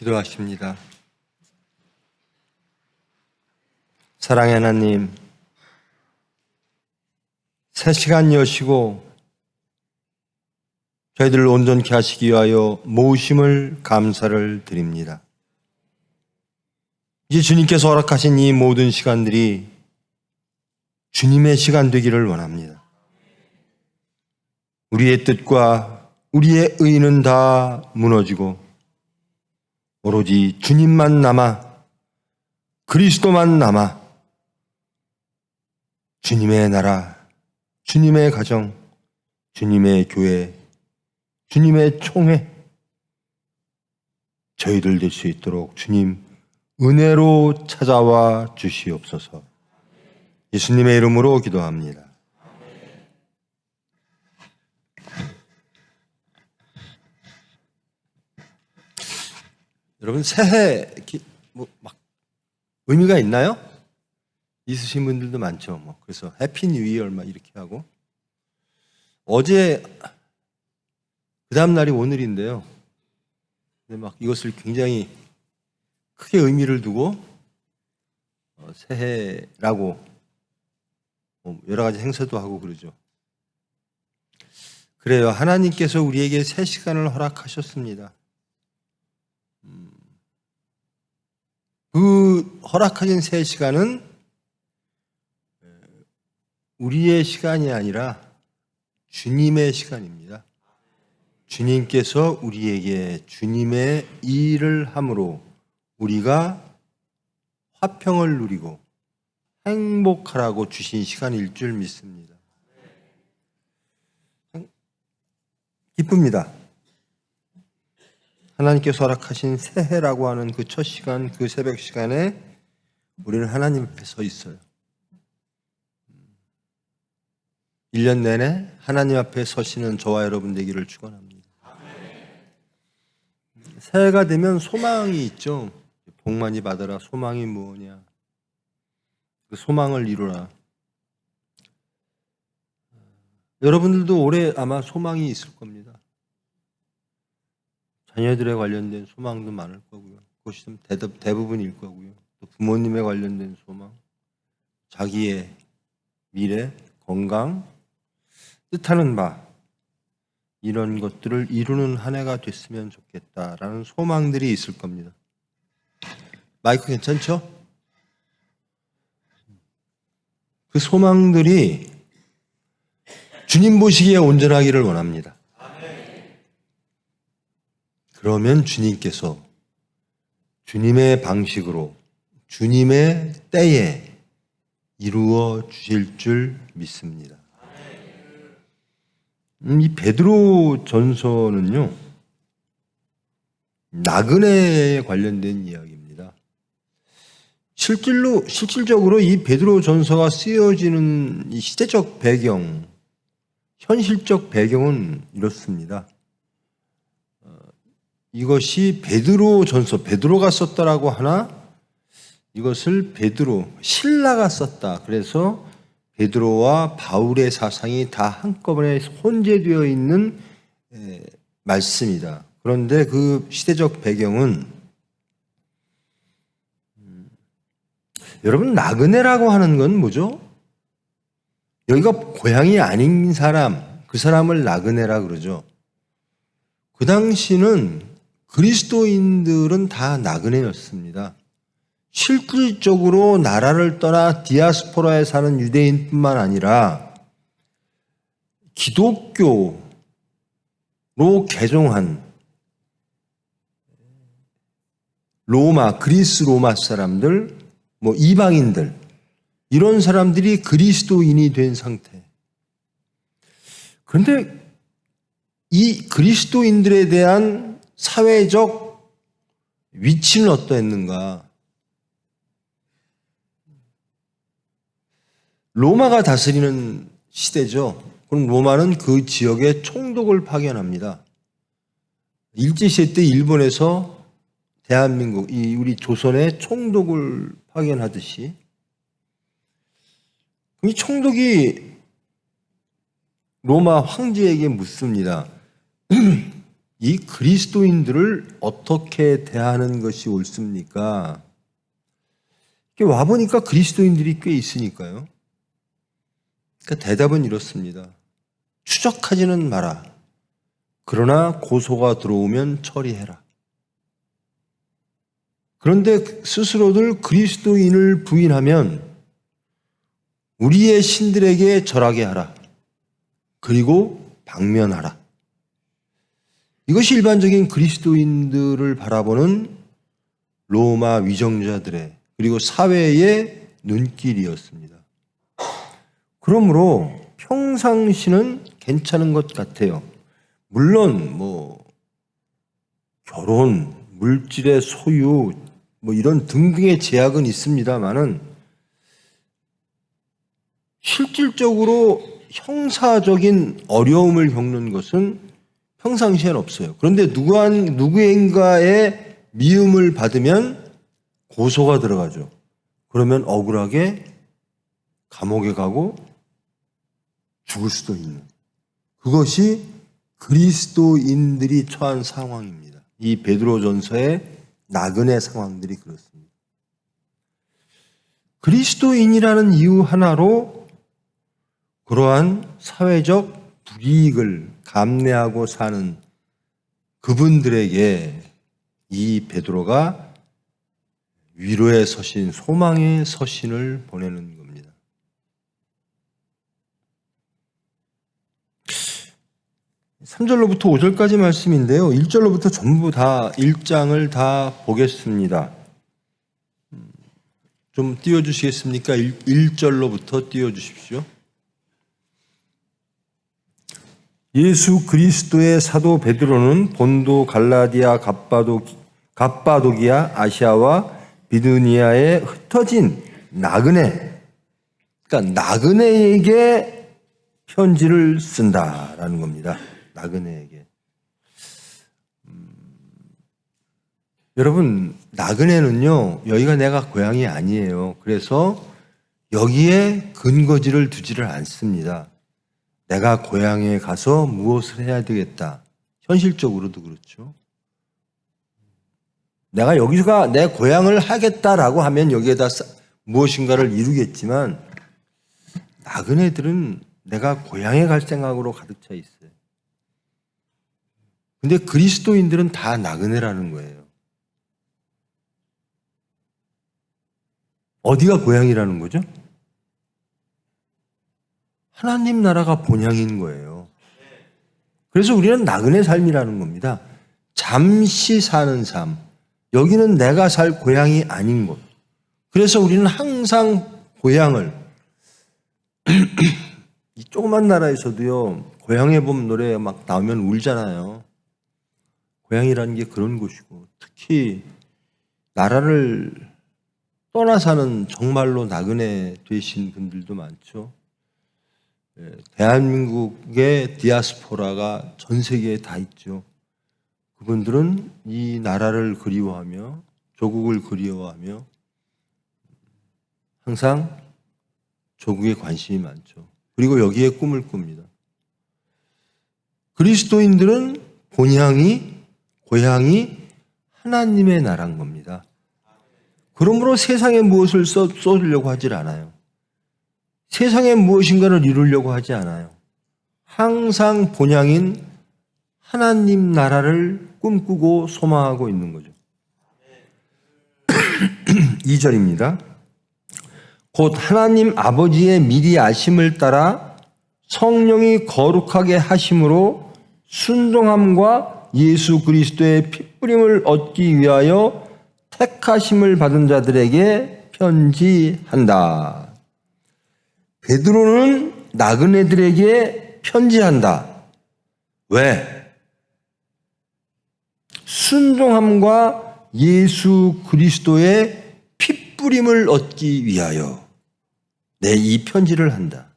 기도하십니다. 사랑의 하나님, 새 시간 여시고 저희들을 온전케 하시기 위하여 모으심을 감사를 드립니다. 이제 주님께서 허락하신 이 모든 시간들이 주님의 시간 되기를 원합니다. 우리의 뜻과 우리의 의는 다 무너지고 오로지 주님만 남아, 그리스도만 남아 주님의 나라, 주님의 가정, 주님의 교회, 주님의 총회, 저희들 될 수 있도록 주님 은혜로 찾아와 주시옵소서. 예수님의 이름으로 기도합니다. 여러분, 새해 막 의미가 있나요? 있으신 분들도 많죠. 그래서 해피 뉴 이어 막 이렇게 하고, 어제 그 다음 날이 오늘인데요. 근데 막 이것을 굉장히 크게 의미를 두고 새해라고 여러 가지 행사도 하고 그러죠. 그래요. 하나님께서 우리에게 새 시간을 허락하셨습니다. 그 허락하신 새 시간은 우리의 시간이 아니라 주님의 시간입니다. 주님께서 우리에게 주님의 일을 함으로 우리가 화평을 누리고 행복하라고 주신 시간일 줄 믿습니다. 기쁩니다. 하나님께서 허락하신 새해라고 하는 그 첫 시간, 그 새벽 시간에 우리는 하나님 앞에 서 있어요. 1년 내내 하나님 앞에 서시는 저와 여러분 되기를 축원합니다. 새해가 되면 소망이 있죠. 복 많이 받아라. 소망이 무엇이냐? 그 소망을 이루라. 여러분들도 올해 아마 소망이 있을 겁니다. 자녀들에 관련된 소망도 많을 거고요. 그것이 좀 대부분일 거고요. 또 부모님에 관련된 소망, 자기의 미래, 건강, 뜻하는 바, 이런 것들을 이루는 한 해가 됐으면 좋겠다라는 소망들이 있을 겁니다. 마이크 괜찮죠? 그 소망들이 주님 보시기에 온전하기를 원합니다. 그러면 주님께서 주님의 방식으로 주님의 때에 이루어 주실 줄 믿습니다. 이 베드로 전서는요, 나그네에 관련된 이야기입니다. 실질적으로 이 베드로 전서가 쓰여지는 이 시대적 배경, 현실적 배경은 이렇습니다. 이것이 베드로 전서, 베드로가 썼다라고 하나, 이것을 신라가 썼다. 그래서 베드로와 바울의 사상이 다 한꺼번에 혼재되어 있는 말씀이다. 그런데 그 시대적 배경은, 여러분, 나그네라고 하는 건 뭐죠? 여기가 고향이 아닌 사람, 그 사람을 나그네라 그러죠. 그 당시는 그리스도인들은 다 나그네였습니다. 실질적으로 나라를 떠나 디아스포라에 사는 유대인뿐만 아니라 기독교로 개종한 그리스 로마 사람들, 이방인들, 이런 사람들이 그리스도인이 된 상태. 그런데 이 그리스도인들에 대한 사회적 위치는 어떠했는가? 로마가 다스리는 시대죠. 그럼 로마는 그 지역에 총독을 파견합니다. 일제시대 때 일본에서 대한민국, 우리 조선에 총독을 파견하듯이, 이 총독이 로마 황제에게 묻습니다. 이 그리스도인들을 어떻게 대하는 것이 옳습니까? 와보니까 그리스도인들이 꽤 있으니까요. 그러니까 대답은 이렇습니다. 추적하지는 마라. 그러나 고소가 들어오면 처리해라. 그런데 스스로들 그리스도인을 부인하면 우리의 신들에게 절하게 하라. 그리고 방면하라. 이것이 일반적인 그리스도인들을 바라보는 로마 위정자들의 그리고 사회의 눈길이었습니다. 그러므로 평상시는 괜찮은 것 같아요. 물론 결혼, 물질의 소유 이런 등등의 제약은 있습니다만은 실질적으로 형사적인 어려움을 겪는 것은 평상시엔 없어요. 그런데 누구인가의 미움을 받으면 고소가 들어가죠. 그러면 억울하게 감옥에 가고 죽을 수도 있는, 그것이 그리스도인들이 처한 상황입니다. 이 베드로전서의 나그네 상황들이 그렇습니다. 그리스도인이라는 이유 하나로 그러한 사회적 불이익을 감내하고 사는 그분들에게 이 베드로가 위로의 서신, 소망의 서신을 보내는 겁니다. 3절로부터 5절까지 말씀인데요. 1절로부터 전부 다 1장을 다 보겠습니다. 좀 띄워주시겠습니까? 1절로부터 띄워주십시오. 예수 그리스도의 사도 베드로는 본도, 갈라디아, 갑바도기아, 아시아와 비두니아에 흩어진 나그네, 그러니까 나그네에게 편지를 쓴다라는 겁니다. 나그네에게. 여러분, 나그네는요, 여기가 내가 고향이 아니에요. 그래서 여기에 근거지를 두지를 않습니다. 내가 고향에 가서 무엇을 해야 되겠다. 현실적으로도 그렇죠. 내가 여기가 내 고향을 하겠다라고 하면 여기에다 무엇인가를 이루겠지만 나그네들은 내가 고향에 갈 생각으로 가득 차 있어요. 근데 그리스도인들은 다 나그네라는 거예요. 어디가 고향이라는 거죠? 하나님 나라가 본향인 거예요. 그래서 우리는 나그네 삶이라는 겁니다. 잠시 사는 삶. 여기는 내가 살 고향이 아닌 곳. 그래서 우리는 항상 고향을 이 조그만 나라에서도요, 고향에 보면 노래 막 나오면 울잖아요. 고향이라는 게 그런 곳이고, 특히 나라를 떠나 사는 정말로 나그네 되신 분들도 많죠. 대한민국의 디아스포라가 전 세계에 다 있죠. 그분들은 이 나라를 그리워하며 조국을 그리워하며 항상 조국에 관심이 많죠. 그리고 여기에 꿈을 꿉니다. 그리스도인들은 고향이 하나님의 나라인 겁니다. 그러므로 세상에 무엇을 쏟으려고 하질 않아요. 세상에 무엇인가를 이루려고 하지 않아요. 항상 본향인 하나님 나라를 꿈꾸고 소망하고 있는 거죠. 2절입니다. 곧 하나님 아버지의 미리 아심을 따라 성령이 거룩하게 하심으로 순종함과 예수 그리스도의 피뿌림을 얻기 위하여 택하심을 받은 자들에게 편지한다. 베드로는 나그네들에게 편지한다. 왜? 순종함과 예수 그리스도의 피뿌림을 얻기 위하여 이 편지를 한다.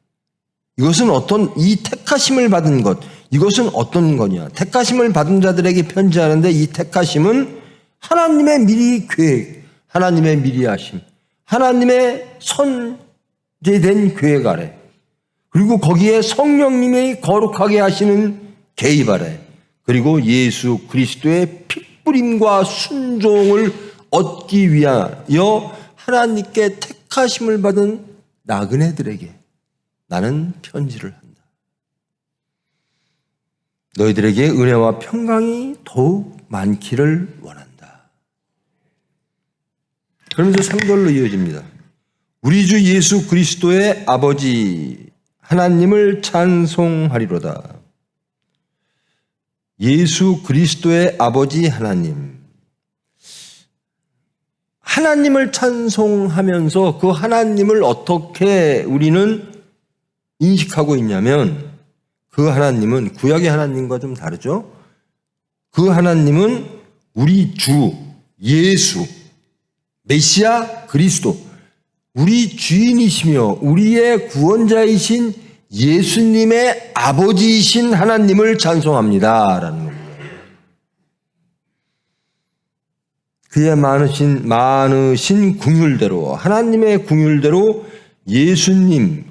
이것은 이 택하심을 받은 것, 이것은 어떤 거냐? 택하심을 받은 자들에게 편지하는데 이 택하심은 하나님의 미리 계획, 하나님의 미리 하심, 하나님의 선제된 계획 아래, 그리고 거기에 성령님이 거룩하게 하시는 개입 아래, 그리고 예수 그리스도의 핏부림과 순종을 얻기 위하여 하나님께 택하심을 받은 나그네들에게 나는 편지를 한다. 너희들에게 은혜와 평강이 더욱 많기를 원한다. 그러면서 3절로 이어집니다. 우리 주 예수 그리스도의 아버지 하나님을 찬송하리로다. 예수 그리스도의 아버지 하나님을 찬송하면서 그 하나님을 어떻게 우리는 인식하고 있냐면 그 하나님은 구약의 하나님과 좀 다르죠. 그 하나님은 우리 주 예수 메시아 그리스도 우리 주인이시며 우리의 구원자이신 예수님의 아버지이신 하나님을 찬송합니다라는 겁니다. 그의 많으신 긍휼대로 하나님의 긍휼대로 예수님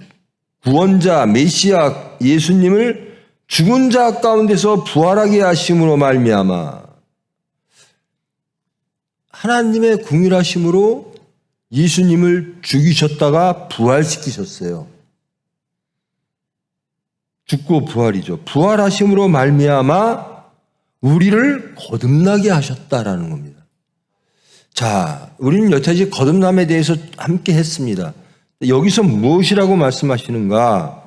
구원자 메시아 예수님을 죽은 자 가운데서 부활하게 하심으로 말미암아 하나님의 긍휼하심으로 예수님을 죽이셨다가 부활시키셨어요. 죽고 부활이죠. 부활하심으로 말미암아 우리를 거듭나게 하셨다라는 겁니다. 자, 우리는 여태까지 거듭남에 대해서 함께 했습니다. 여기서 무엇이라고 말씀하시는가?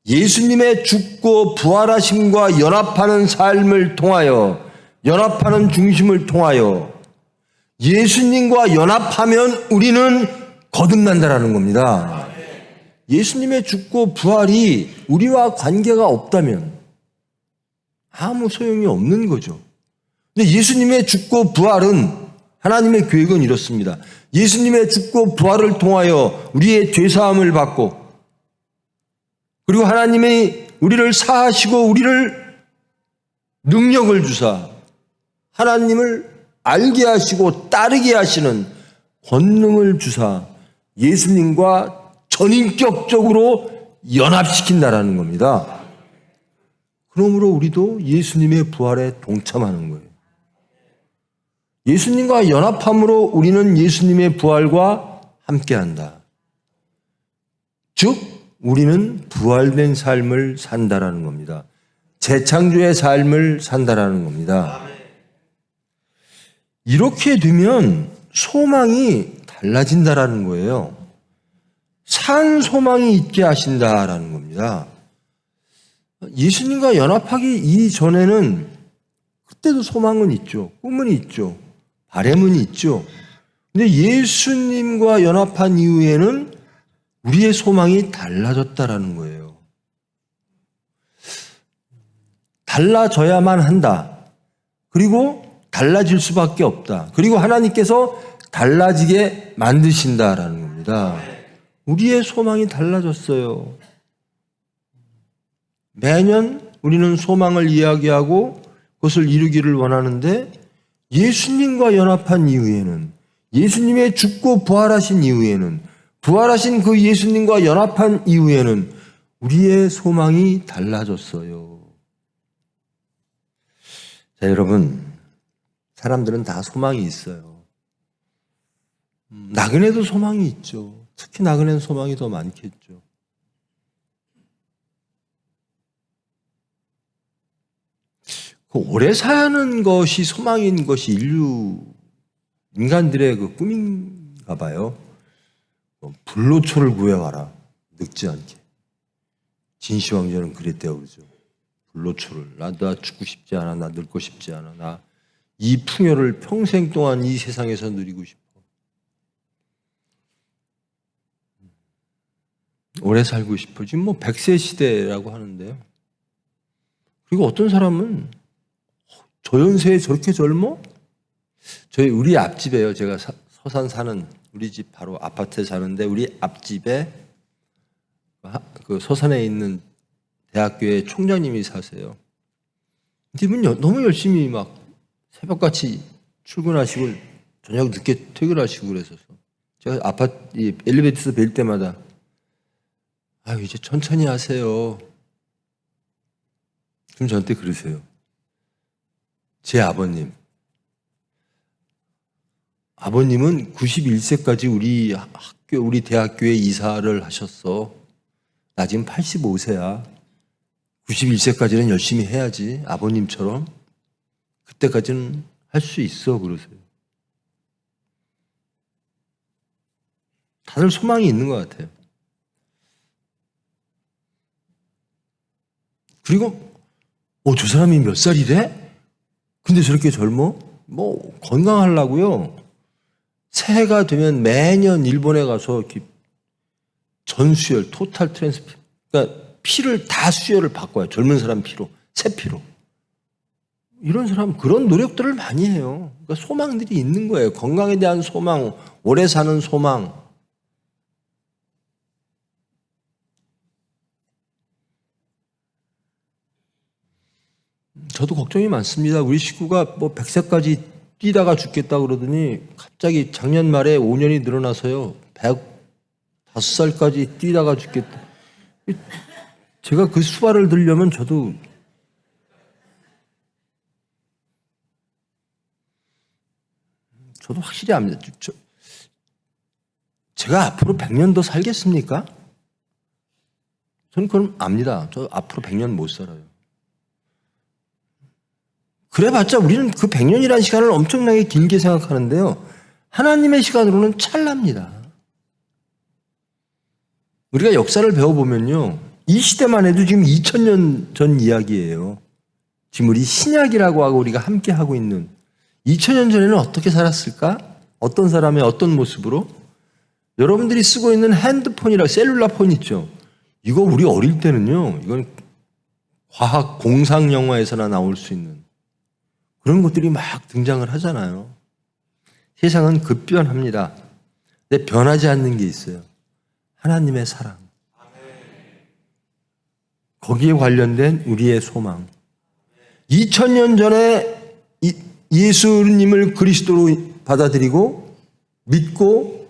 예수님의 죽고 부활하심과 연합하는 삶을 통하여 연합하는 중심을 통하여 예수님과 연합하면 우리는 거듭난다라는 겁니다. 예수님의 죽고 부활이 우리와 관계가 없다면 아무 소용이 없는 거죠. 근데 예수님의 죽고 부활은 하나님의 계획은 이렇습니다. 예수님의 죽고 부활을 통하여 우리의 죄사함을 받고 그리고 하나님이 우리를 사하시고 우리를 능력을 주사 하나님을 알게 하시고 따르게 하시는 권능을 주사 예수님과 전인격적으로 연합시킨다라는 겁니다. 그러므로 우리도 예수님의 부활에 동참하는 거예요. 예수님과 연합함으로 우리는 예수님의 부활과 함께한다. 즉 우리는 부활된 삶을 산다라는 겁니다. 재창조의 삶을 산다라는 겁니다. 이렇게 되면 소망이 달라진다라는 거예요. 산 소망이 있게 하신다라는 겁니다. 예수님과 연합하기 이전에는 그때도 소망은 있죠. 꿈은 있죠. 바람은 있죠. 근데 예수님과 연합한 이후에는 우리의 소망이 달라졌다라는 거예요. 달라져야만 한다. 그리고 달라질 수밖에 없다. 그리고 하나님께서 달라지게 만드신다라는 겁니다. 우리의 소망이 달라졌어요. 매년 우리는 소망을 이야기하고 그것을 이루기를 원하는데 예수님과 연합한 이후에는 예수님의 죽고 부활하신 이후에는 부활하신 그 예수님과 연합한 이후에는 우리의 소망이 달라졌어요. 자, 여러분, 사람들은 다 소망이 있어요. 나그네도 소망이 있죠. 특히 나그네는 소망이 더 많겠죠. 그 오래 사는 것이 소망인 것이 인간들의 그 꿈인가 봐요. 불로초를 구해와라. 늙지 않게. 진시황전은 그랬대요. 그러죠. 불로초를. 나 죽고 싶지 않아. 나 늙고 싶지 않아. 나 이 풍요를 평생 동안 이 세상에서 누리고 싶어. 오래 살고 싶어. 지금 100세 시대라고 하는데요. 그리고 어떤 사람은 저 연세에 저렇게 젊어? 우리 앞집에요. 제가 서산 사는 우리 집 바로 아파트에 사는데 우리 앞집에 그 서산에 있는 대학교의 총장님이 사세요. 이분 너무 열심히 막 새벽같이 출근하시고 저녁 늦게 퇴근하시고 그래서서 제가 아파트 엘리베이터에서 뵐 때마다 이제 천천히 하세요. 그럼 저한테 그러세요. 제 아버님은 91세까지 우리 대학교에 이사를 하셨어. 나 지금 85세야. 91세까지는 열심히 해야지. 아버님처럼. 그때까지는 할 수 있어. 그러세요. 다들 소망이 있는 것 같아요. 그리고 저 사람이 몇 살이래? 근데 저렇게 젊어? 뭐 건강하려고요. 새해가 되면 매년 일본에 가서 이렇게 전수혈, 토탈 트랜스플, 그러니까 피를 다 수혈을 바꿔요. 젊은 사람 피로, 새 피로. 이런 사람 그런 노력들을 많이 해요. 그러니까 소망들이 있는 거예요. 건강에 대한 소망, 오래 사는 소망. 저도 걱정이 많습니다. 우리 식구가 뭐 100세까지 뛰다가 죽겠다 그러더니 갑자기 작년 말에 5년이 늘어나서요. 105살까지 뛰다가 죽겠다. 제가 그 수발을 들려면 저도 확실히 압니다. 제가 앞으로 100년 더 살겠습니까? 저는 그럼 압니다. 저 앞으로 100년 못 살아요. 그래봤자 우리는 그 100년이라는 시간을 엄청나게 길게 생각하는데요. 하나님의 시간으로는 찰나입니다. 우리가 역사를 배워보면요. 이 시대만 해도 지금 2000년 전 이야기예요. 지금 우리 신약이라고 하고 우리가 함께 하고 있는 2000년 전에는 어떻게 살았을까? 어떤 사람의 어떤 모습으로? 여러분들이 쓰고 있는 핸드폰이라 셀룰라폰 있죠. 이거 우리 어릴 때는요. 이건 과학 공상 영화에서나 나올 수 있는 그런 것들이 막 등장을 하잖아요. 세상은 급변합니다. 근데 변하지 않는 게 있어요. 하나님의 사랑. 거기에 관련된 우리의 소망. 2000년 전에 예수님을 그리스도로 받아들이고 믿고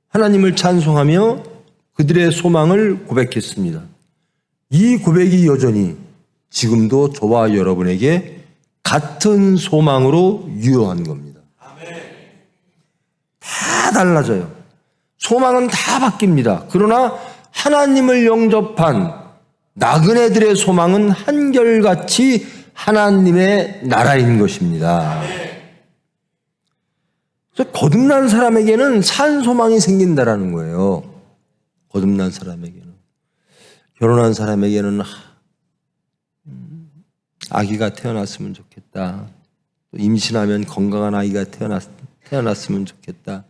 하나님을 찬송하며 그들의 소망을 고백했습니다. 이 고백이 여전히 지금도 저와 여러분에게 같은 소망으로 유효한 겁니다. 다 달라져요. 소망은 다 바뀝니다. 그러나 하나님을 영접한 나그네들의 소망은 한결같이 하나님의 나라인 것입니다. 그래서 거듭난 사람에게는 산 소망이 생긴다라는 거예요. 거듭난 사람에게는. 결혼한 사람에게는 아기가 태어났으면 좋겠다. 또 임신하면 건강한 아이가 태어났으면 좋겠다.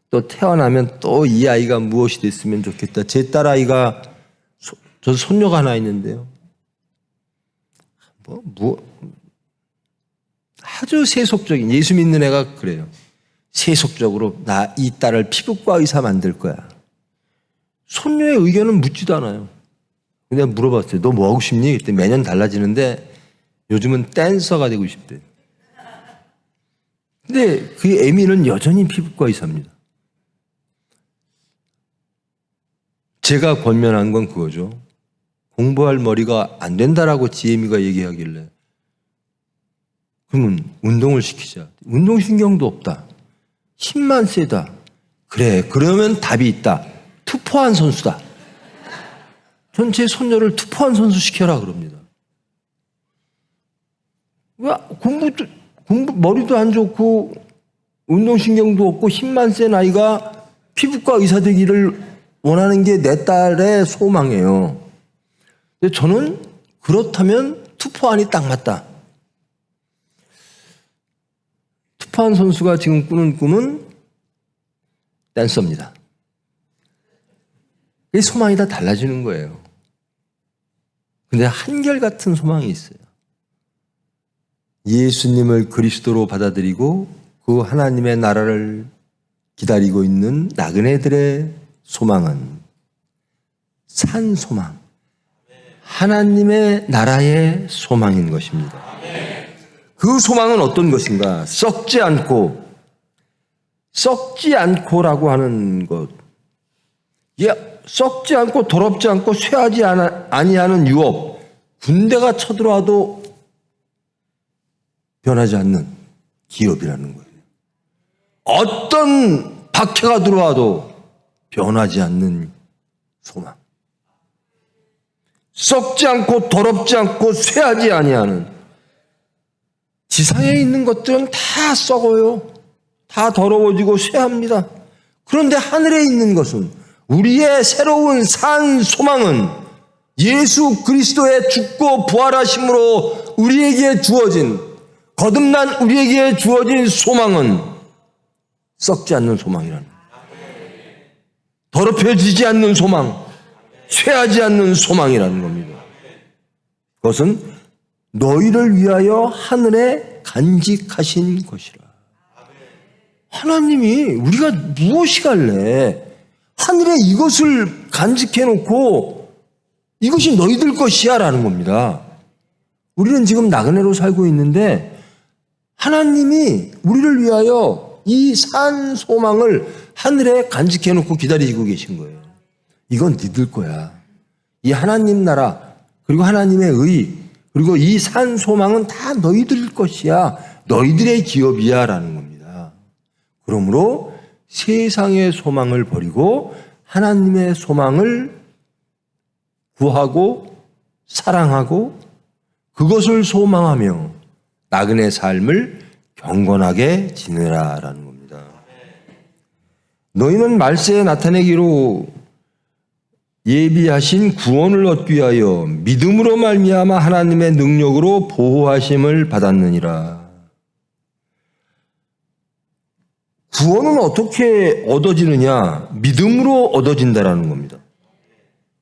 또 태어나면 또 이 아이가 무엇이 됐으면 좋겠다. 제 딸아이가 저 손녀가 하나 있는데요. 아주 세속적인 예수 믿는 애가 그래요. 세속적으로 나 이 딸을 피부과 의사 만들 거야. 손녀의 의견은 묻지도 않아요. 근데 물어봤어요. 너 뭐 하고 싶니? 그때 매년 달라지는데 요즘은 댄서가 되고 싶대. 근데 그 애미는 여전히 피부과 의사입니다. 제가 권면한 건 그거죠. 공부할 머리가 안 된다라고 지혜미가 얘기하길래 그러면 운동을 시키자. 운동신경도 없다. 힘만 세다. 그래, 그러면 답이 있다. 투포한 선수다. 전 제 손녀를 투포한 선수 시켜라 그럽니다. 왜 공부 머리도 안 좋고 운동신경도 없고 힘만 센 아이가 피부과 의사 되기를 원하는 게 내 딸의 소망이에요. 근데 저는 그렇다면 투포안이 딱 맞다. 투포안 선수가 지금 꾸는 꿈은 댄서입니다. 이 소망이 다 달라지는 거예요. 근데 한결같은 소망이 있어요. 예수님을 그리스도로 받아들이고 그 하나님의 나라를 기다리고 있는 나그네들의 소망은 산 소망, 하나님의 나라의 소망인 것입니다. 그 소망은 어떤 것인가? 썩지 않고라고 하는 것. 썩지 않고 더럽지 않고 쇠하지 아니하는 유업. 군대가 쳐들어와도 변하지 않는 기업이라는 거예요. 어떤 박해가 들어와도 변하지 않는 소망. 썩지 않고 더럽지 않고 쇠하지 아니하는. 지상에 있는 것들은 다 썩어요. 다 더러워지고 쇠합니다. 그런데 하늘에 있는 것은, 우리의 새로운 산 소망은 예수 그리스도의 죽고 부활하심으로 우리에게 주어진, 거듭난 우리에게 주어진 소망은 썩지 않는 소망이라는, 더럽혀지지 않는 소망, 쇠하지 않는 소망이라는 겁니다. 그것은 너희를 위하여 하늘에 간직하신 것이라. 하나님이 우리가 무엇이 갈래? 하늘에 이것을 간직해 놓고 이것이 너희들 것이야 라는 겁니다. 우리는 지금 나그네로 살고 있는데 하나님이 우리를 위하여 이 산 소망을 하늘에 간직해 놓고 기다리고 계신 거예요. 이건 니들 거야. 이 하나님 나라, 그리고 하나님의 의, 그리고 이 산 소망은 다 너희들 것이야. 너희들의 기업이야 라는 겁니다. 그러므로 세상의 소망을 버리고 하나님의 소망을 구하고 사랑하고 그것을 소망하며 나그네 삶을 경건하게 지내라 라는 겁니다. 너희는 말세에 나타내기로 예비하신 구원을 얻기 위하여 믿음으로 말미암아 하나님의 능력으로 보호하심을 받았느니라. 구원은 어떻게 얻어지느냐? 믿음으로 얻어진다라는 겁니다.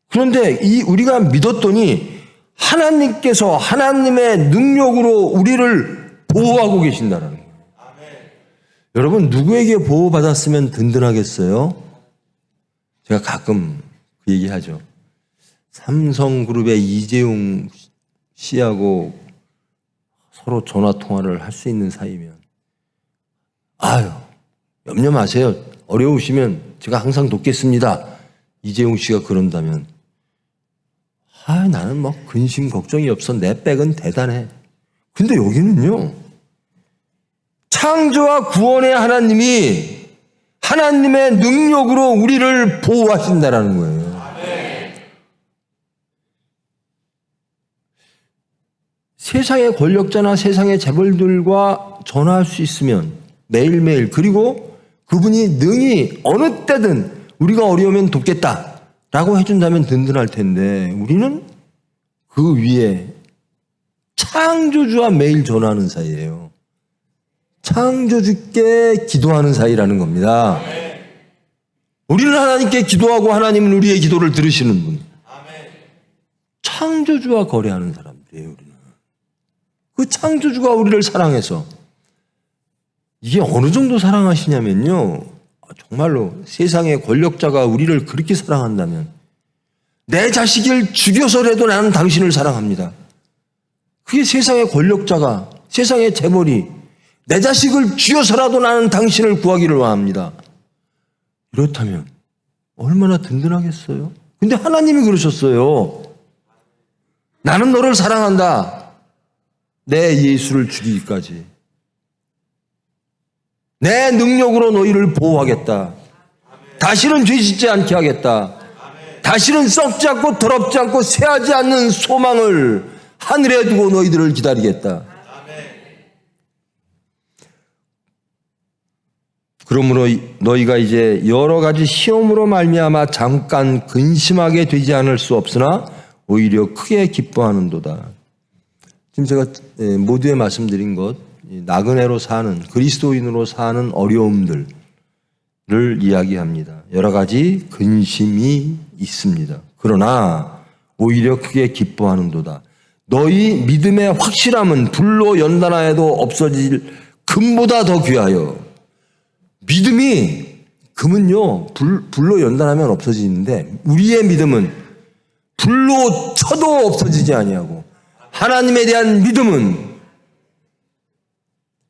그런데 우리가 믿었더니 하나님께서 하나님의 능력으로 우리를 보호하고 계신다라는 거예요. 여러분, 누구에게 보호받았으면 든든하겠어요? 제가 가끔 그 얘기하죠. 삼성그룹의 이재용 씨하고 서로 전화통화를 할 수 있는 사이면 염려 마세요. 어려우시면 제가 항상 돕겠습니다. 이재용 씨가 그런다면 나는 뭐 근심 걱정이 없어. 내 백은 대단해. 근데 여기는요, 창조와 구원의 하나님이 하나님의 능력으로 우리를 보호하신다라는 거예요. 세상의 권력자나 세상의 재벌들과 전화할 수 있으면 매일매일, 그리고 그분이 능히 어느 때든 우리가 어려우면 돕겠다라고 해준다면 든든할 텐데, 우리는 그 위에 창조주와 매일 전화하는 사이예요. 창조주께 기도하는 사이라는 겁니다. 우리는 하나님께 기도하고 하나님은 우리의 기도를 들으시는 분. 창조주와 거래하는 사람들이에요. 우리는 그 창조주가 우리를 사랑해서, 이게 어느 정도 사랑하시냐면요, 정말로 세상의 권력자가 우리를 그렇게 사랑한다면 내 자식을 죽여서라도 나는 당신을 사랑합니다. 그게 세상의 권력자가, 세상의 재벌이 내 자식을 죽여서라도 나는 당신을 구하기를 원합니다. 이렇다면 얼마나 든든하겠어요? 근데 하나님이 그러셨어요. 나는 너를 사랑한다. 내 예수를 죽이기까지. 내 능력으로 너희를 보호하겠다. 다시는 죄짓지 않게 하겠다. 다시는 썩지 않고 더럽지 않고 쇠하지 않는 소망을 하늘에 두고 너희들을 기다리겠다. 그러므로 너희가 이제 여러 가지 시험으로 말미암아 잠깐 근심하게 되지 않을 수 없으나 오히려 크게 기뻐하는도다. 지금 제가 모두에 말씀드린 것, 나그네로 사는, 그리스도인으로 사는 어려움들을 이야기합니다. 여러 가지 근심이 있습니다. 그러나 오히려 크게 기뻐하는도다. 너희 믿음의 확실함은 불로 연단하여도 없어질 금보다 더 귀하여. 믿음이, 금은요 불로 연단하면 없어지는데 우리의 믿음은 불로 쳐도 없어지지 아니하고 하나님에 대한 믿음은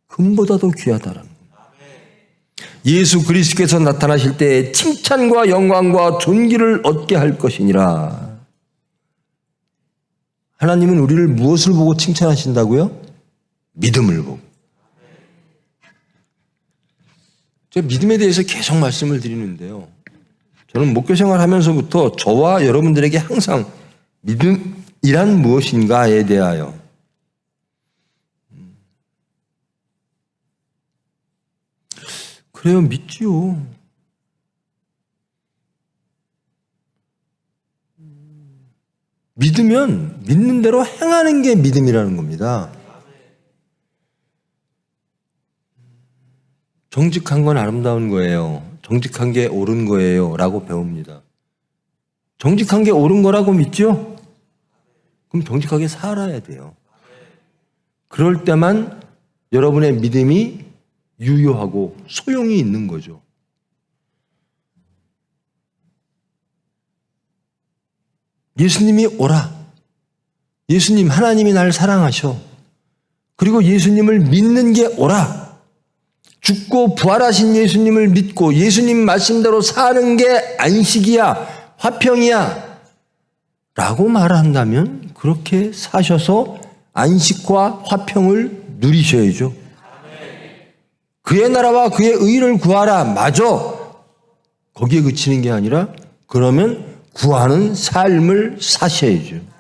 금보다 더 귀하다라는 겁니다. 예수 그리스도께서 나타나실 때 칭찬과 영광과 존귀를 얻게 할 것이니라. 하나님은 우리를 무엇을 보고 칭찬하신다고요? 믿음을 보고. 제가 믿음에 대해서 계속 말씀을 드리는데요. 저는 목교 생활하면서부터 저와 여러분들에게 항상 믿음이란 무엇인가에 대하여 그래요, 믿지요. 믿으면 믿는 대로 행하는 게 믿음이라는 겁니다. 정직한 건 아름다운 거예요. 정직한 게 옳은 거예요. 라고 배웁니다. 정직한 게 옳은 거라고 믿죠? 그럼 정직하게 살아야 돼요. 그럴 때만 여러분의 믿음이 유효하고 소용이 있는 거죠. 예수님이 오라. 예수님, 하나님이 날 사랑하셔. 그리고 예수님을 믿는 게 오라. 죽고 부활하신 예수님을 믿고 예수님 말씀대로 사는 게 안식이야, 화평이야 라고 말한다면 그렇게 사셔서 안식과 화평을 누리셔야죠. 그의 나라와 그의 의를 구하라. 맞아. 거기에 그치는 게 아니라 그러면 구하는 삶을 사셔야죠.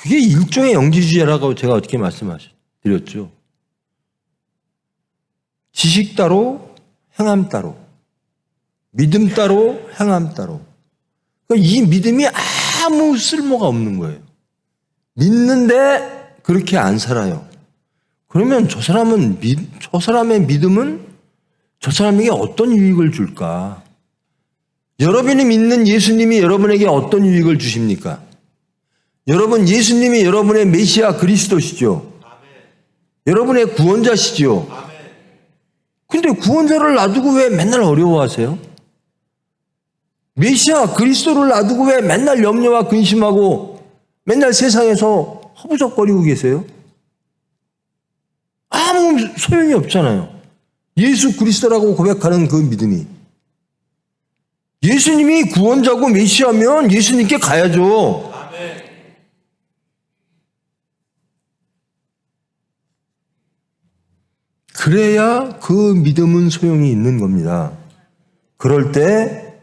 그게 일종의 영지주의라고 제가 어떻게 말씀드렸죠. 지식 따로 행함 따로, 믿음 따로 행함 따로. 그러니까 이 믿음이 아무 쓸모가 없는 거예요. 믿는데 그렇게 안 살아요. 그러면 저 사람의 믿음은 저 사람에게 어떤 유익을 줄까? 여러분이 믿는 예수님이 여러분에게 어떤 유익을 주십니까? 여러분, 예수님이 여러분의 메시아 그리스도시죠. 여러분의 구원자시죠. 근데 구원자를 놔두고 왜 맨날 어려워하세요? 메시아 그리스도를 놔두고 왜 맨날 염려와 근심하고 맨날 세상에서 허부적거리고 계세요? 아무 소용이 없잖아요. 예수 그리스도라고 고백하는 그 믿음이. 예수님이 구원자고 메시아면 예수님께 가야죠. 그래야 그 믿음은 소용이 있는 겁니다. 그럴 때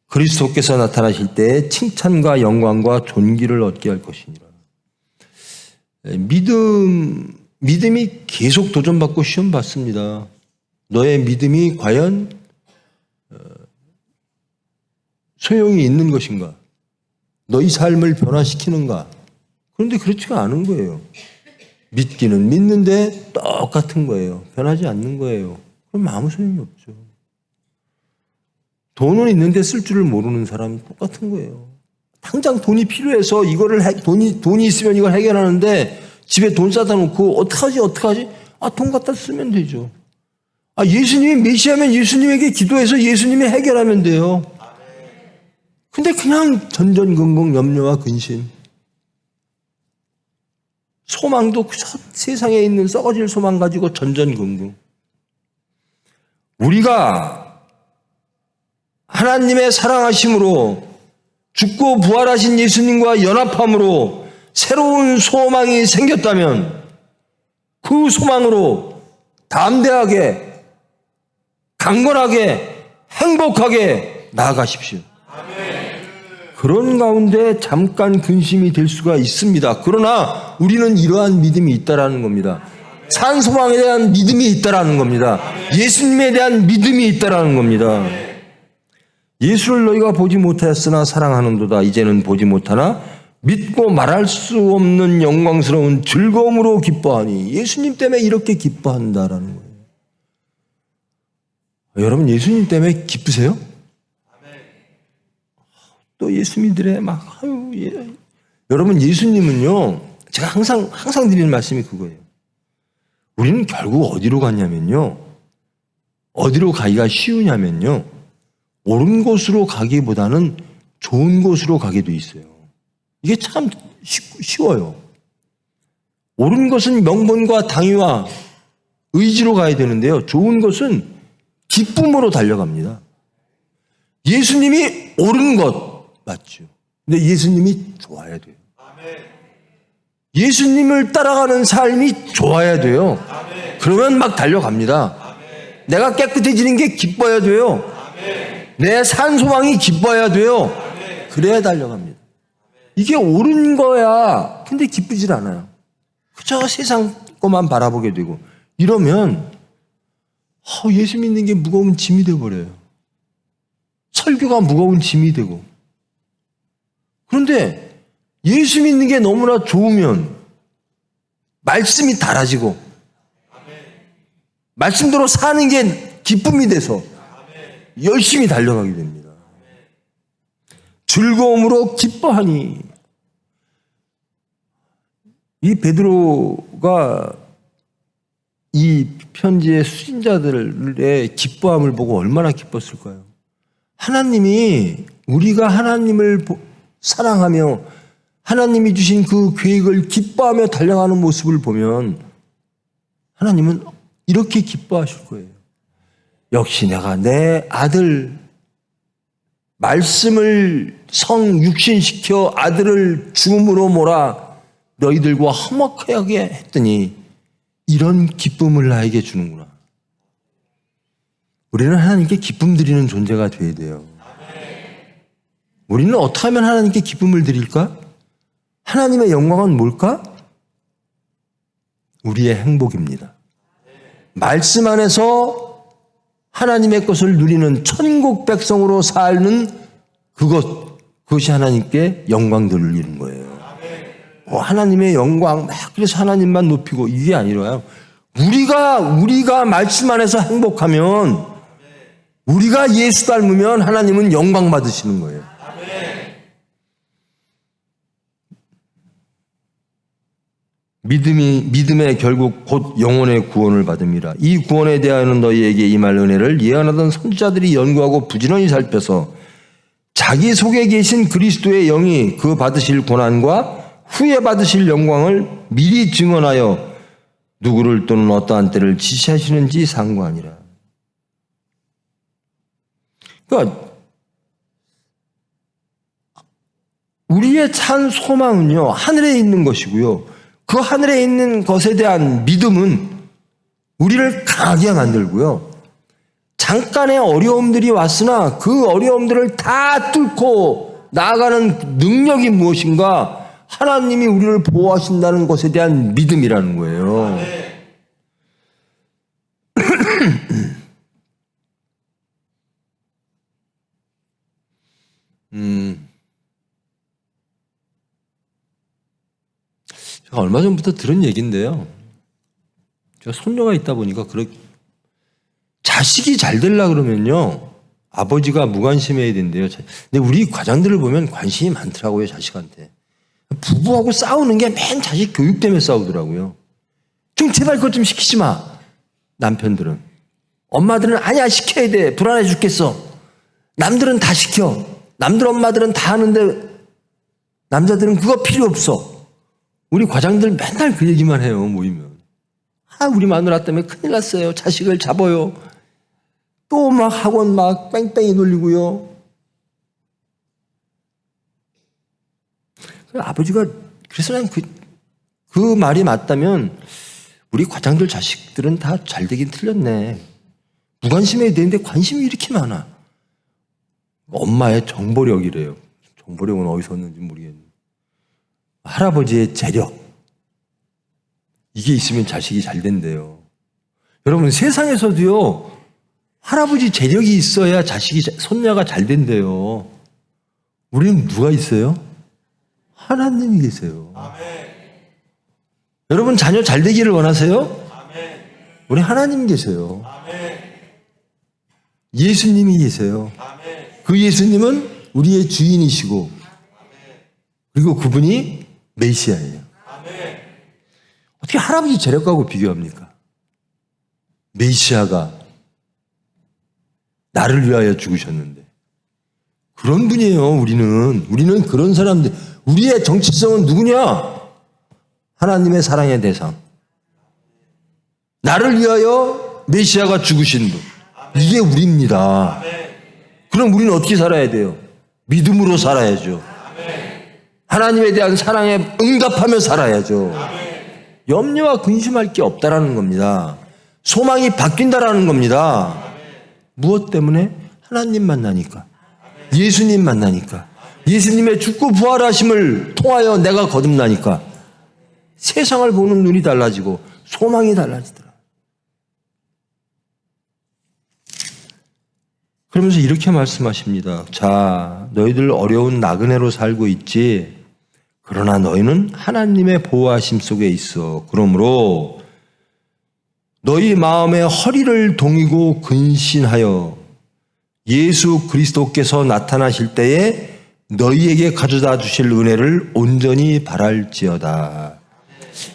그리스도께서 나타나실 때 칭찬과 영광과 존귀를 얻게 할 것이니라. 믿음이 계속 도전받고 시험받습니다. 너의 믿음이 과연 소용이 있는 것인가? 너희 삶을 변화시키는가? 그런데 그렇지가 않은 거예요. 믿기는 믿는데 똑같은 거예요. 변하지 않는 거예요. 그럼 아무 소용이 없죠. 돈은 있는데 쓸 줄을 모르는 사람이 똑같은 거예요. 당장 돈이 필요해서 돈이 있으면 이걸 해결하는데 집에 돈 싸다 놓고 어떡하지? 돈 갖다 쓰면 되죠. 예수님이 메시아면 예수님에게 기도해서 예수님이 해결하면 돼요. 근데 그냥 전전긍긍 염려와 근심. 소망도 세상에 있는 썩어질 소망 가지고 전전긍긍. 우리가 하나님의 사랑하심으로 죽고 부활하신 예수님과 연합함으로 새로운 소망이 생겼다면 그 소망으로 담대하게, 강건하게, 행복하게 나아가십시오. 그런 가운데 잠깐 근심이 될 수가 있습니다. 그러나 우리는 이러한 믿음이 있다라는 겁니다. 산 소망에 대한 믿음이 있다라는 겁니다. 예수님에 대한 믿음이 있다라는 겁니다. 예수를 너희가 보지 못하였으나 사랑하는도다. 이제는 보지 못하나 믿고 말할 수 없는 영광스러운 즐거움으로 기뻐하니. 예수님 때문에 이렇게 기뻐한다라는 거예요. 여러분, 예수님 때문에 기쁘세요? 또 예수 믿으래 여러분, 예수님은요, 제가 항상 드리는 말씀이 그거예요. 우리는 결국 어디로 갔냐면요, 어디로 가기가 쉬우냐면요, 옳은 곳으로 가기보다는 좋은 곳으로 가게 돼 있어요. 이게 참 쉬워요. 옳은 것은 명분과 당위와 의지로 가야 되는데요, 좋은 것은 기쁨으로 달려갑니다. 예수님이 옳은 것 맞죠. 근데 예수님이 좋아야 돼요. 예수님을 따라가는 삶이 좋아야 돼요. 그러면 막 달려갑니다. 내가 깨끗해지는 게 기뻐야 돼요. 내 산 소망이 기뻐야 돼요. 그래야 달려갑니다. 이게 옳은 거야. 근데 기쁘질 않아요. 그저 세상 것만 바라보게 되고 이러면 예수 믿는 게 무거운 짐이 되어버려요. 설교가 무거운 짐이 되고. 그런데 예수 믿는 게 너무나 좋으면 말씀이 달아지고 말씀대로 사는 게 기쁨이 돼서 열심히 달려가게 됩니다. 즐거움으로 기뻐하니. 이 베드로가 이 편지의 수신자들의 기뻐함을 보고 얼마나 기뻤을까요? 하나님이 우리가 하나님을 사랑하며 하나님이 주신 그 계획을 기뻐하며 달려가는 모습을 보면 하나님은 이렇게 기뻐하실 거예요. 역시 내가 내 아들 말씀을 성육신시켜 아들을 죽음으로 몰아 너희들과 화목하게 했더니 이런 기쁨을 나에게 주는구나. 우리는 하나님께 기쁨 드리는 존재가 되어야 돼요. 우리는 어떻게 하면 하나님께 기쁨을 드릴까? 하나님의 영광은 뭘까? 우리의 행복입니다. 말씀 안에서 하나님의 것을 누리는 천국 백성으로 사는 그것이 하나님께 영광 돌리는 거예요. 하나님의 영광 그래서 하나님만 높이고 이게 아니라요. 우리가 말씀 안에서 행복하면 우리가 예수 닮으면 하나님은 영광 받으시는 거예요. 믿음의 결국 곧 영혼의 구원을 받음이라. 이 구원에 대하여는 너희에게 임할 은혜를 예언하던 선지자들이 연구하고 부지런히 살펴서 자기 속에 계신 그리스도의 영이 그 받으실 고난과 후에 받으실 영광을 미리 증언하여 누구를 또는 어떠한 때를 지시하시는지 상고하니라. 그러니까 우리의 참 소망은요 하늘에 있는 것이고요. 그 하늘에 있는 것에 대한 믿음은 우리를 강하게 만들고요. 잠깐의 어려움들이 왔으나 그 어려움들을 다 뚫고 나아가는 능력이 무엇인가? 하나님이 우리를 보호하신다는 것에 대한 믿음이라는 거예요. 제가 얼마 전부터 들은 얘기인데요. 제가 손녀가 있다 보니까 자식이 잘 되려고 그러면요. 아버지가 무관심해야 된대요. 근데 우리 과장들을 보면 관심이 많더라고요. 자식한테. 부부하고 싸우는 게 맨 자식 교육 때문에 싸우더라고요. 좀 제발 그것 좀 시키지 마. 남편들은. 엄마들은 아니야 시켜야 돼. 불안해 죽겠어. 남들은 다 시켜. 남들 엄마들은 다 하는데 남자들은 그거 필요 없어. 우리 과장들 맨날 그 얘기만 해요. 모이면. 우리 마누라 때문에 큰일 났어요. 자식을 잡아요. 또 막 학원 막 뺑뺑이 돌리고요. 아버지가 그래서 난 그 말이 맞다면 우리 과장들 자식들은 다 잘 되긴 틀렸네. 무관심해야 되는데 관심이 이렇게 많아. 엄마의 정보력이래요. 정보력은 어디서 왔는지 모르겠는데. 할아버지의 재력. 이게 있으면 자식이 잘 된대요. 여러분 세상에서도요. 할아버지 재력이 있어야 손녀가 잘 된대요. 우리는 누가 있어요? 하나님이 계세요. 아멘. 여러분 자녀 잘 되기를 원하세요? 아멘. 우리 하나님 계세요. 아멘. 예수님이 계세요. 아멘. 그 예수님은 우리의 주인이시고 그리고 그분이 메시아예요. 아멘. 어떻게 할아버지 재력하고 비교합니까? 메시아가 나를 위하여 죽으셨는데 그런 분이에요. 우리는 그런 사람들. 우리의 정체성은 누구냐? 하나님의 사랑의 대상. 나를 위하여 메시아가 죽으신 분. 이게 우리입니다. 그럼 우리는 어떻게 살아야 돼요? 믿음으로 살아야죠. 하나님에 대한 사랑에 응답하며 살아야죠. 염려와 근심할 게 없다라는 겁니다. 소망이 바뀐다라는 겁니다. 무엇 때문에? 하나님 만나니까. 예수님 만나니까. 예수님의 죽고 부활하심을 통하여 내가 거듭나니까 세상을 보는 눈이 달라지고 소망이 달라지더라. 그러면서 이렇게 말씀하십니다. 자, 너희들 어려운 나그네로 살고 있지. 그러나 너희는 하나님의 보호하심 속에 있어. 그러므로 너희 마음의 허리를 동이고 근신하여 예수 그리스도께서 나타나실 때에 너희에게 가져다 주실 은혜를 온전히 바랄지어다.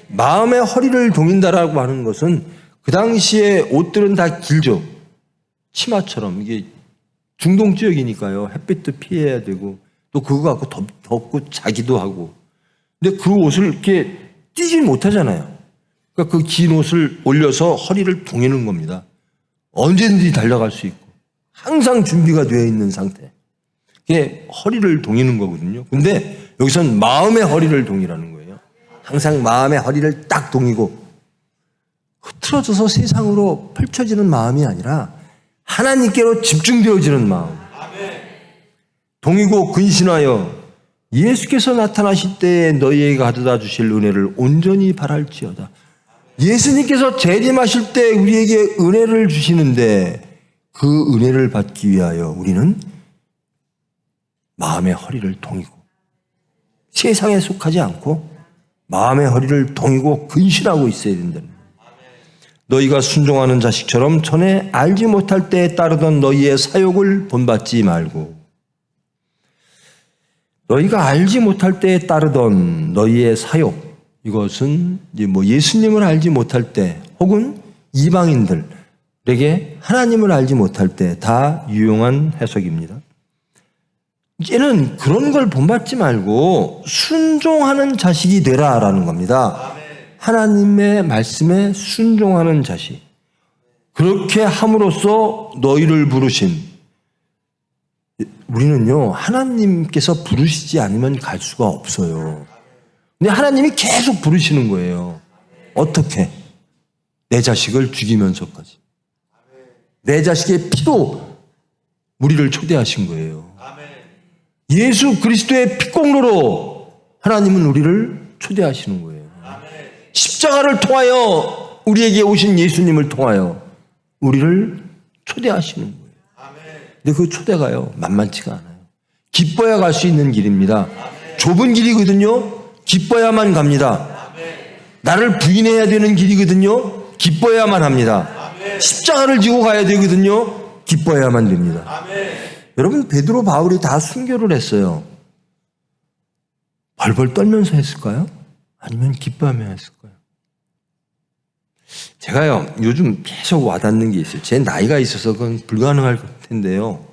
마음의 허리를 동인다라고 하는 것은 그 당시에 옷들은 다 길죠. 치마처럼. 이게 중동 지역이니까요. 햇빛도 피해야 되고 또 그거 갖고 덥고 자기도 하고. 근데 그 옷을 이렇게 띄지 못하잖아요. 그러니까 그 긴 옷을 올려서 허리를 동이는 겁니다. 언제든지 달려갈 수 있고 항상 준비가 되어 있는 상태. 그게 허리를 동이는 거거든요. 근데 여기서는 마음의 허리를 동이라는 거예요. 항상 마음의 허리를 딱 동이고 흐트러져서 세상으로 펼쳐지는 마음이 아니라 하나님께로 집중되어지는 마음. 동이고 근신하여 예수께서 나타나실 때에 너희에게 가져다 주실 은혜를 온전히 바랄지어다. 예수님께서 재림하실 때 우리에게 은혜를 주시는데 그 은혜를 받기 위하여 우리는 마음의 허리를 동이고 세상에 속하지 않고 마음의 허리를 동이고 근신하고 있어야 된다는 거예요. 너희가 순종하는 자식처럼 전에 알지 못할 때에 따르던 너희의 사욕을 본받지 말고 너희가 알지 못할 때에 따르던 너희의 사욕 이것은 이제 예수님을 알지 못할 때 혹은 이방인들에게 하나님을 알지 못할 때 다 유용한 해석입니다. 이제는 그런 걸 본받지 말고 순종하는 자식이 되라라는 겁니다. 하나님의 말씀에 순종하는 자식. 그렇게 함으로써 너희를 부르신 우리는요 하나님께서 부르시지 않으면 갈 수가 없어요. 근데 하나님이 계속 부르시는 거예요. 어떻게? 내 자식을 죽이면서까지. 내 자식의 피로 우리를 초대하신 거예요. 예수 그리스도의 피공로로 하나님은 우리를 초대하시는 거예요. 십자가를 통하여 우리에게 오신 예수님을 통하여 우리를 초대하시는 거예요. 근데 그 초대가요 만만치가 않아요. 기뻐야 갈 수 있는 길입니다. 좁은 길이거든요. 기뻐야만 갑니다. 나를 부인해야 되는 길이거든요. 기뻐야만 합니다. 십자가를 지고 가야 되거든요. 기뻐야만 됩니다. 여러분 베드로 바울이 다 순교를 했어요. 벌벌 떨면서 했을까요? 아니면 기뻐하며 했을까요? 제가요 요즘 계속 와닿는 게 있어요. 제 나이가 있어서 그건 불가능할 텐데요.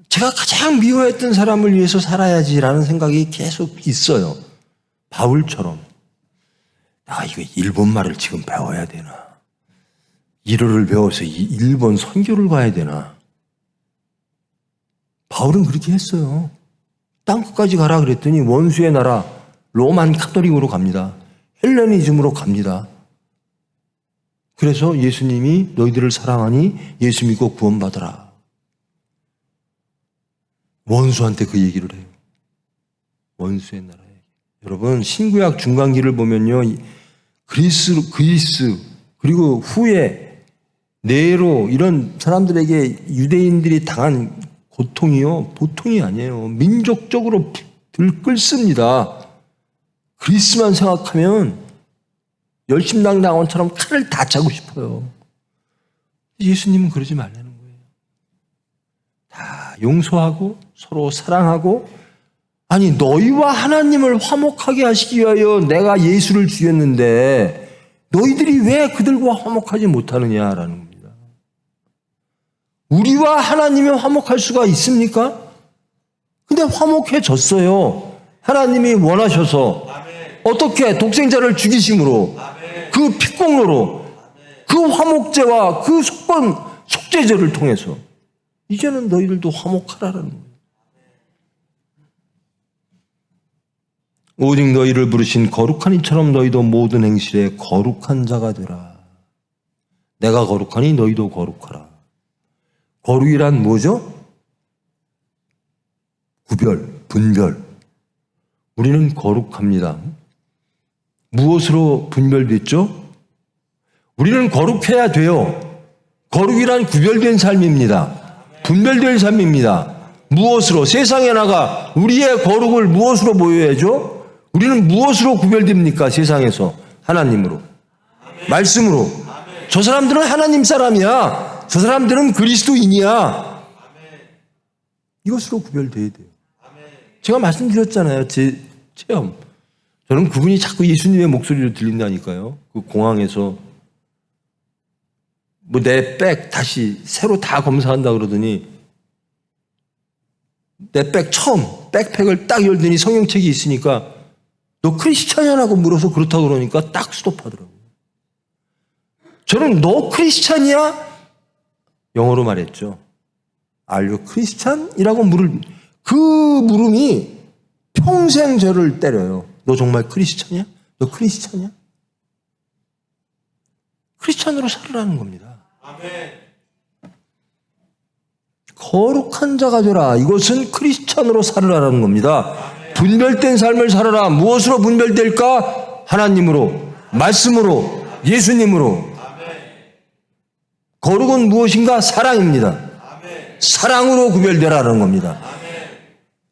제가 가장 미워했던 사람을 위해서 살아야지라는 생각이 계속 있어요. 바울처럼. 아, 이거 일본말을 지금 배워야 되나? 일어를 배워서 일본 선교를 가야 되나? 바울은 그렇게 했어요. 땅끝까지 가라 그랬더니 원수의 나라 로만 카톨릭으로 갑니다. 헬레니즘으로 갑니다. 그래서 예수님이 너희들을 사랑하니 예수 믿고 구원받아라. 원수한테 그 얘기를 해요. 원수의 나라에. 여러분 신구약 중간기를 보면요. 그리스 그리고 후에 네로 이런 사람들에게 유대인들이 당한 고통이요. 보통이 아니에요. 민족적으로 들끓습니다. 그리스만 생각하면 열심당당원처럼 칼을 다 차고 싶어요. 예수님은 그러지 말라는 거예요. 다 용서하고 서로 사랑하고 아니 너희와 하나님을 화목하게 하시기 위하여 내가 예수를 죽였는데 너희들이 왜 그들과 화목하지 못하느냐라는 겁니다. 우리와 하나님이 화목할 수가 있습니까? 근데 화목해졌어요. 하나님이 원하셔서 어떻게 독생자를 죽이심으로 그 피공로로 그 화목제와 그 속죄제를 통해서 이제는 너희들도 화목하라는 거예요. 오직 너희를 부르신 거룩한 이처럼 너희도 모든 행실에 거룩한 자가 되라. 내가 거룩하니 너희도 거룩하라. 거룩이란 뭐죠? 구별, 분별. 우리는 거룩합니다. 무엇으로 분별됐죠? 우리는 거룩해야 돼요. 거룩이란 구별된 삶입니다. 분별된 삶입니다. 무엇으로? 세상에 나가 우리의 거룩을 무엇으로 보여야죠? 우리는 무엇으로 구별됩니까? 세상에서 하나님으로, 말씀으로. 저 사람들은 하나님 사람이야. 저 사람들은 그리스도인이야. 이것으로 구별돼야 돼요. 제가 말씀드렸잖아요. 제 체험. 저는 그분이 자꾸 예수님의 목소리로 들린다니까요. 그 공항에서 뭐 내 백 다시 새로 다 검사한다 그러더니 내 백 처음 백팩을 딱 열더니 성경책이 있으니까 너 크리스찬이냐고 물어서 그렇다고 그러니까 딱 스톱하더라고요. 저는 너 크리스찬이야? 영어로 말했죠. Are you Christian? 이라고 그 물음이 평생 저를 때려요. 너 정말 크리스찬이야? 너 크리스찬이야? 크리스찬으로 살으라는 겁니다. 아멘. 거룩한 자가 되라. 이것은 크리스찬으로 살으라는 겁니다. 아멘. 분별된 삶을 살아라. 무엇으로 분별될까? 하나님으로, 말씀으로, 예수님으로. 거룩은 무엇인가? 사랑입니다. 아멘. 사랑으로 구별되라는 겁니다. 아멘.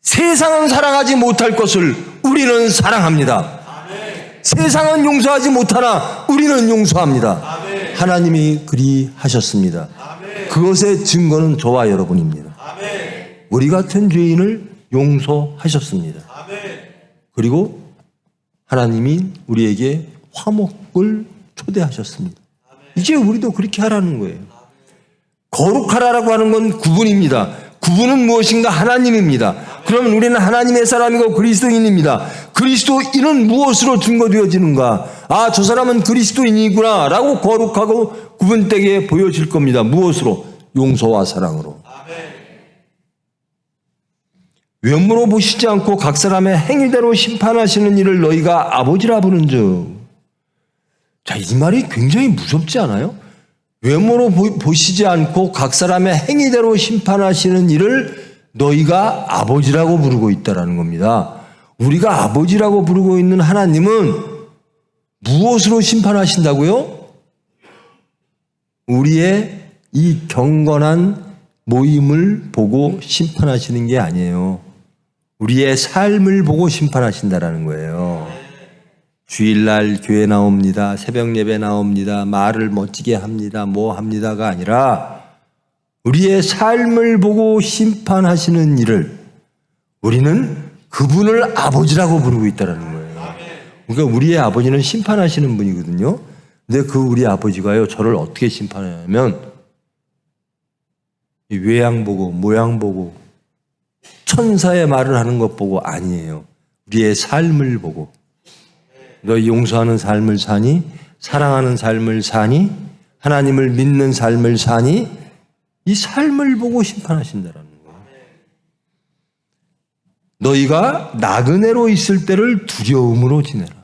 세상은 사랑하지 못할 것을 우리는 사랑합니다. 아멘. 세상은 용서하지 못하나 우리는 용서합니다. 아멘. 하나님이 그리하셨습니다. 아멘. 그것의 증거는 저와 여러분입니다. 아멘. 우리 같은 죄인을 용서하셨습니다. 아멘. 그리고 하나님이 우리에게 화목을 초대하셨습니다. 이제 우리도 그렇게 하라는 거예요. 거룩하라라고 하는 건 구분입니다. 구분은 무엇인가? 하나님입니다. 그러면 우리는 하나님의 사람이고 그리스도인입니다. 그리스도인은 무엇으로 증거되어지는가? 아, 저 사람은 그리스도인이구나 라고 거룩하고 구분되게 보여질 겁니다. 무엇으로? 용서와 사랑으로. 외모로 보시지 않고 각 사람의 행위대로 심판하시는 이를 너희가 아버지라 부른즉. 자, 이 말이 굉장히 무섭지 않아요? 외모로 보시지 않고 각 사람의 행위대로 심판하시는 이를 너희가 아버지라고 부르고 있다는 겁니다. 우리가 아버지라고 부르고 있는 하나님은 무엇으로 심판하신다고요? 우리의 이 경건한 모임을 보고 심판하시는 게 아니에요. 우리의 삶을 보고 심판하신다는 거예요. 주일날 교회 나옵니다. 새벽 예배 나옵니다. 말을 멋지게 합니다. 뭐 합니다가 아니라 우리의 삶을 보고 심판하시는 이를 우리는 그분을 아버지라고 부르고 있다는 거예요. 그러니까 우리의 아버지는 심판하시는 분이거든요. 근데 그 우리 아버지가요, 저를 어떻게 심판하냐면 외양 보고 모양 보고 천사의 말을 하는 것 보고 아니에요. 우리의 삶을 보고. 너희 용서하는 삶을 사니? 사랑하는 삶을 사니? 하나님을 믿는 삶을 사니? 이 삶을 보고 심판하신다는 거예요. 너희가 나그네로 있을 때를 두려움으로 지내라.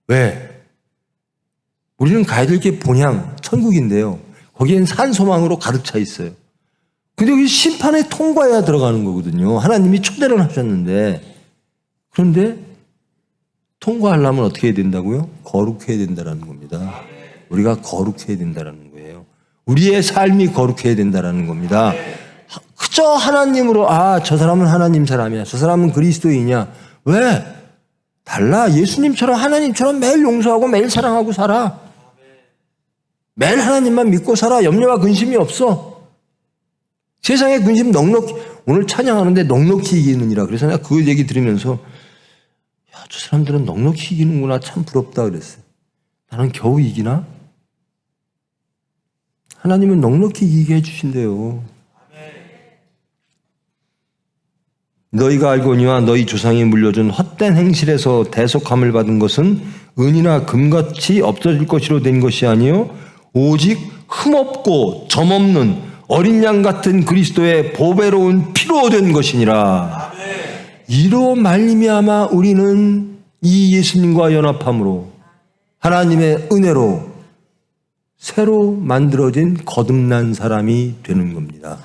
왜? 우리는 가야 될 게 본향, 천국인데요. 거기엔 산소망으로 가득 차 있어요. 근데 여기 심판에 통과해야 들어가는 거거든요. 하나님이 초대를 하셨는데. 그런데 통과하려면 어떻게 해야 된다고요? 거룩해야 된다는 겁니다. 우리가 거룩해야 된다는 거예요. 우리의 삶이 거룩해야 된다는 겁니다. 그저 하나님으로 저 사람은 하나님 사람이야. 저 사람은 그리스도인이야. 왜? 달라. 예수님처럼 하나님처럼 매일 용서하고 매일 사랑하고 살아. 매일 하나님만 믿고 살아. 염려와 근심이 없어. 세상에 근심 넉넉히, 오늘 찬양하는데 넉넉히 이기느니라. 그래서 내가 그 얘기 들으면서 저 사람들은 넉넉히 이기는구나. 참 부럽다 그랬어요. 나는 겨우 이기나? 하나님은 넉넉히 이기게 해주신대요. 너희가 알거니와 너희 조상이 물려준 헛된 행실에서 대속함을 받은 것은 은이나 금같이 없어질 것이로 된 것이 아니요 오직 흠없고 점없는 어린 양 같은 그리스도의 보배로운 피로 된 것이니라. 이로 말미암아 우리는 이 예수님과 연합함으로 하나님의 은혜로 새로 만들어진 거듭난 사람이 되는 겁니다.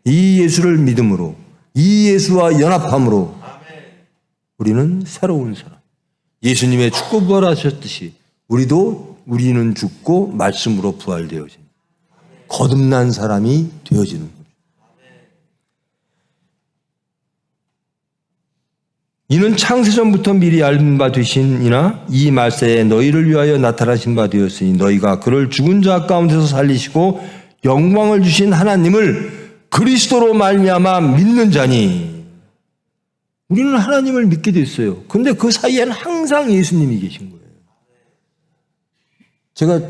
이 예수를 믿음으로, 이 예수와 연합함으로 우리는 새로운 사람. 예수님의 죽고 부활하셨듯이 우리는 죽고 말씀으로 부활되어진 거듭난 사람이 되어지는 거죠. 이는 창세전부터 미리 알린 바 되시니나 이 말세에 너희를 위하여 나타나신 바 되었으니 너희가 그를 죽은 자 가운데서 살리시고 영광을 주신 하나님을 그리스도로 말미암아 믿는 자니. 우리는 하나님을 믿게 됐어요. 근데 그 사이에는 항상 예수님이 계신 거예요. 제가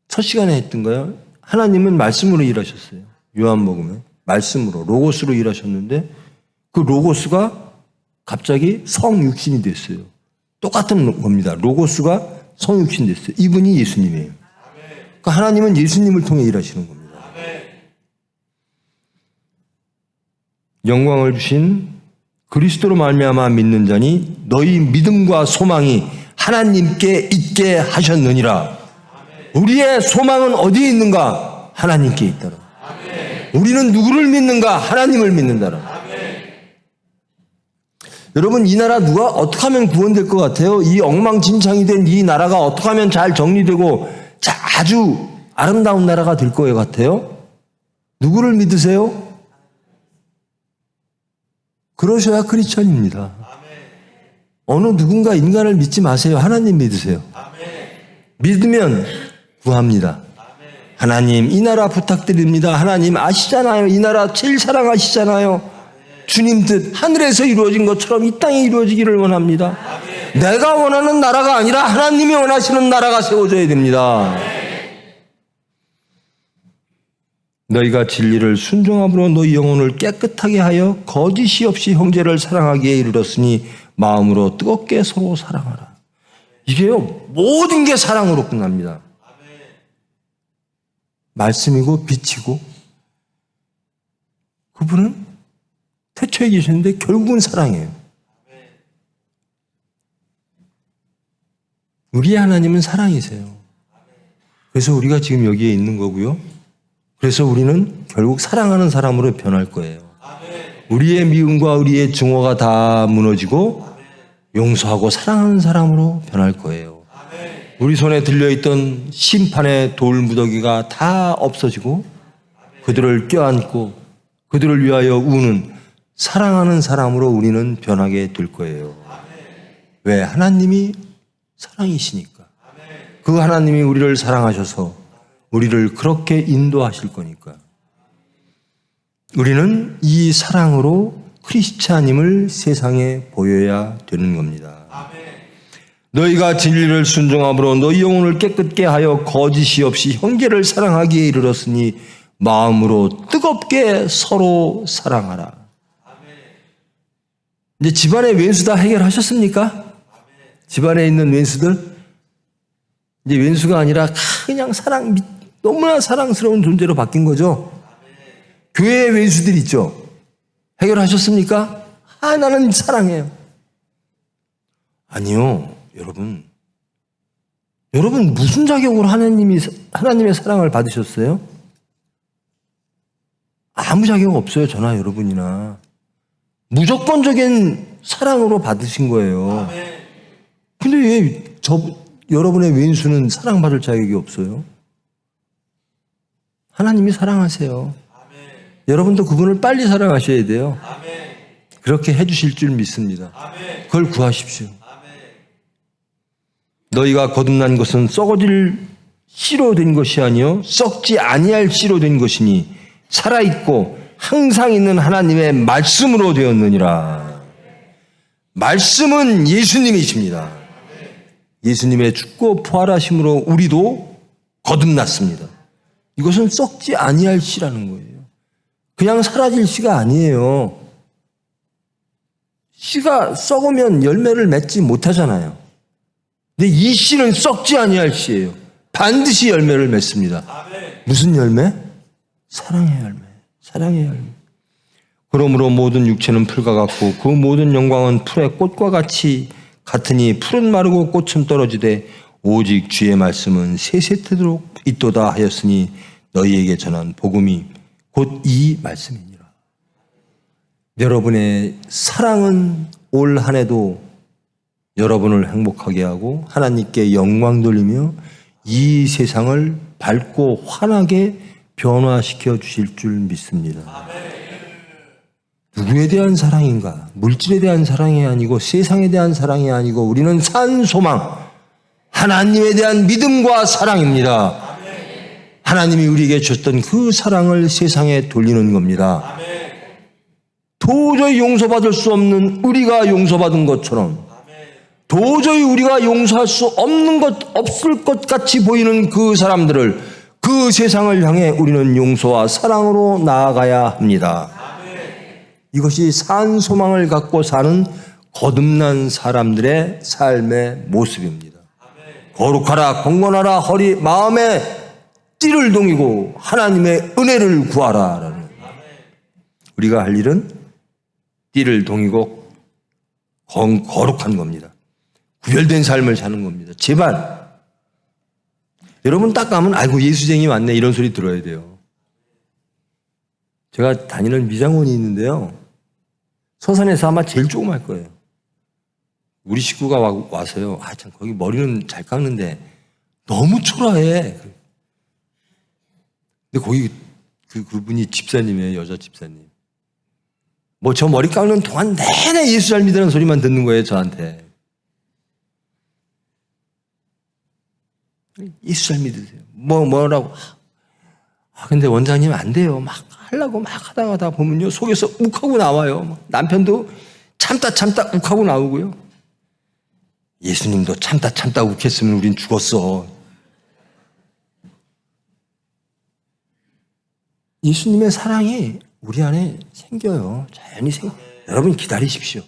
첫 시간에 했던 거예요. 하나님은 말씀으로 일하셨어요. 요한복음에 말씀으로 로고스로 일하셨는데 그 로고스가 갑자기 성육신이 됐어요. 똑같은 겁니다. 로고스가 성육신 됐어요. 이분이 예수님이에요. 그러니까 하나님은 예수님을 통해 일하시는 겁니다. 영광을 주신 그리스도로 말미암아 믿는 자니 너희 믿음과 소망이 하나님께 있게 하셨느니라. 우리의 소망은 어디에 있는가? 하나님께 있다라. 우리는 누구를 믿는가? 하나님을 믿는다라. 여러분, 이 나라 누가 어떻게 하면 구원될 것 같아요? 이 엉망진창이 된 이 나라가 어떻게 하면 잘 정리되고 아주 아름다운 나라가 될 것 같아요? 누구를 믿으세요? 그러셔야 크리스천입니다. 어느 누군가 인간을 믿지 마세요. 하나님 믿으세요. 믿으면 구합니다. 하나님, 이 나라 부탁드립니다. 하나님 아시잖아요. 이 나라 제일 사랑하시잖아요. 주님 뜻 하늘에서 이루어진 것처럼 이 땅에 이루어지기를 원합니다. 내가 원하는 나라가 아니라 하나님이 원하시는 나라가 세워져야 됩니다. 너희가 진리를 순종함으로 너희 영혼을 깨끗하게 하여 거짓이 없이 형제를 사랑하기에 이르렀으니 마음으로 뜨겁게 서로 사랑하라. 이게요, 모든 게 사랑으로 끝납니다. 말씀이고 빛이고 그분은 태초에 계셨는데 결국은 사랑이에요. 우리의 하나님은 사랑이세요. 그래서 우리가 지금 여기에 있는 거고요. 그래서 우리는 결국 사랑하는 사람으로 변할 거예요. 우리의 미움과 우리의 증오가 다 무너지고 용서하고 사랑하는 사람으로 변할 거예요. 우리 손에 들려있던 심판의 돌무더기가 다 없어지고 그들을 껴안고 그들을 위하여 우는 사랑하는 사람으로 우리는 변하게 될 거예요. 왜? 하나님이 사랑이시니까. 그 하나님이 우리를 사랑하셔서 우리를 그렇게 인도하실 거니까. 우리는 이 사랑으로 크리스찬임을 세상에 보여야 되는 겁니다. 너희가 진리를 순종함으로 너희 영혼을 깨끗게 하여 거짓이 없이 형제를 사랑하기에 이르렀으니 마음으로 뜨겁게 서로 사랑하라. 이제 집안의 왼수 다 해결하셨습니까? 집안에 있는 왼수들? 이제 왼수가 아니라 그냥 너무나 사랑스러운 존재로 바뀐 거죠. 교회의 왼수들 있죠. 해결하셨습니까? 나는 사랑해요. 아니요, 여러분. 여러분 무슨 자격으로 하나님의 사랑을 받으셨어요? 아무 자격 없어요. 저나 여러분이나. 무조건적인 사랑으로 받으신 거예요. 근데 왜 여러분의 왼수는 사랑받을 자격이 없어요? 하나님이 사랑하세요. 여러분도 그분을 빨리 사랑하셔야 돼요. 그렇게 해주실 줄 믿습니다. 그걸 구하십시오. 너희가 거듭난 것은 썩어질 씨로 된 것이 아니요 썩지 아니할 씨로 된 것이니 살아있고 항상 있는 하나님의 말씀으로 되었느니라. 말씀은 예수님이십니다. 예수님의 죽고 부활하심으로 우리도 거듭났습니다. 이것은 썩지 아니할 씨라는 거예요. 그냥 사라질 씨가 아니에요. 씨가 썩으면 열매를 맺지 못하잖아요. 근데 이 씨는 썩지 아니할 씨예요. 반드시 열매를 맺습니다. 무슨 열매? 사랑의 열매. 사랑의 열매. 그러므로 모든 육체는 풀과 같고 그 모든 영광은 풀의 꽃과 같으니 풀은 마르고 꽃은 떨어지되 오직 주의 말씀은 세세토록 있도다 하였으니 너희에게 전한 복음이 곧 이 말씀이니라. 여러분의 사랑은 올 한 해도 여러분을 행복하게 하고 하나님께 영광 돌리며 이 세상을 밝고 환하게 변화시켜 주실 줄 믿습니다. 누구에 대한 사랑인가? 물질에 대한 사랑이 아니고 세상에 대한 사랑이 아니고 우리는 산 소망, 하나님에 대한 믿음과 사랑입니다. 하나님이 우리에게 줬던 그 사랑을 세상에 돌리는 겁니다. 도저히 용서받을 수 없는 우리가 용서받은 것처럼 도저히 우리가 용서할 수 없을 것 같이 보이는 그 사람들을, 그 세상을 향해 우리는 용서와 사랑으로 나아가야 합니다. 이것이 산 소망을 갖고 사는 거듭난 사람들의 삶의 모습입니다. 거룩하라, 경건하라, 마음에 띠를 동이고 하나님의 은혜를 구하라. 우리가 할 일은 띠를 동이고 거룩한 겁니다. 구별된 삶을 사는 겁니다. 제발 여러분 딱 가면 아이고 예수쟁이 맞네 이런 소리 들어야 돼요. 제가 다니는 미장원이 있는데요. 서산에서 아마 제일 조그말 거예요. 우리 식구가 와서요. 아, 참, 거기 머리는 잘 깎는데 너무 초라해. 근데 거기 그분이 집사님이에요. 여자 집사님. 뭐 저 머리 깎는 동안 내내 예수 잘 믿으라는 소리만 듣는 거예요. 저한테. 예수 잘 믿으세요. 뭐라고. 근데 원장님 안 돼요. 막 하려고 막 하다가 보면요. 속에서 욱하고 나와요. 남편도 참다 욱하고 나오고요. 예수님도 참다 욱했으면 우린 죽었어. 예수님의 사랑이 우리 안에 생겨요. 자연히 여러분 기다리십시오.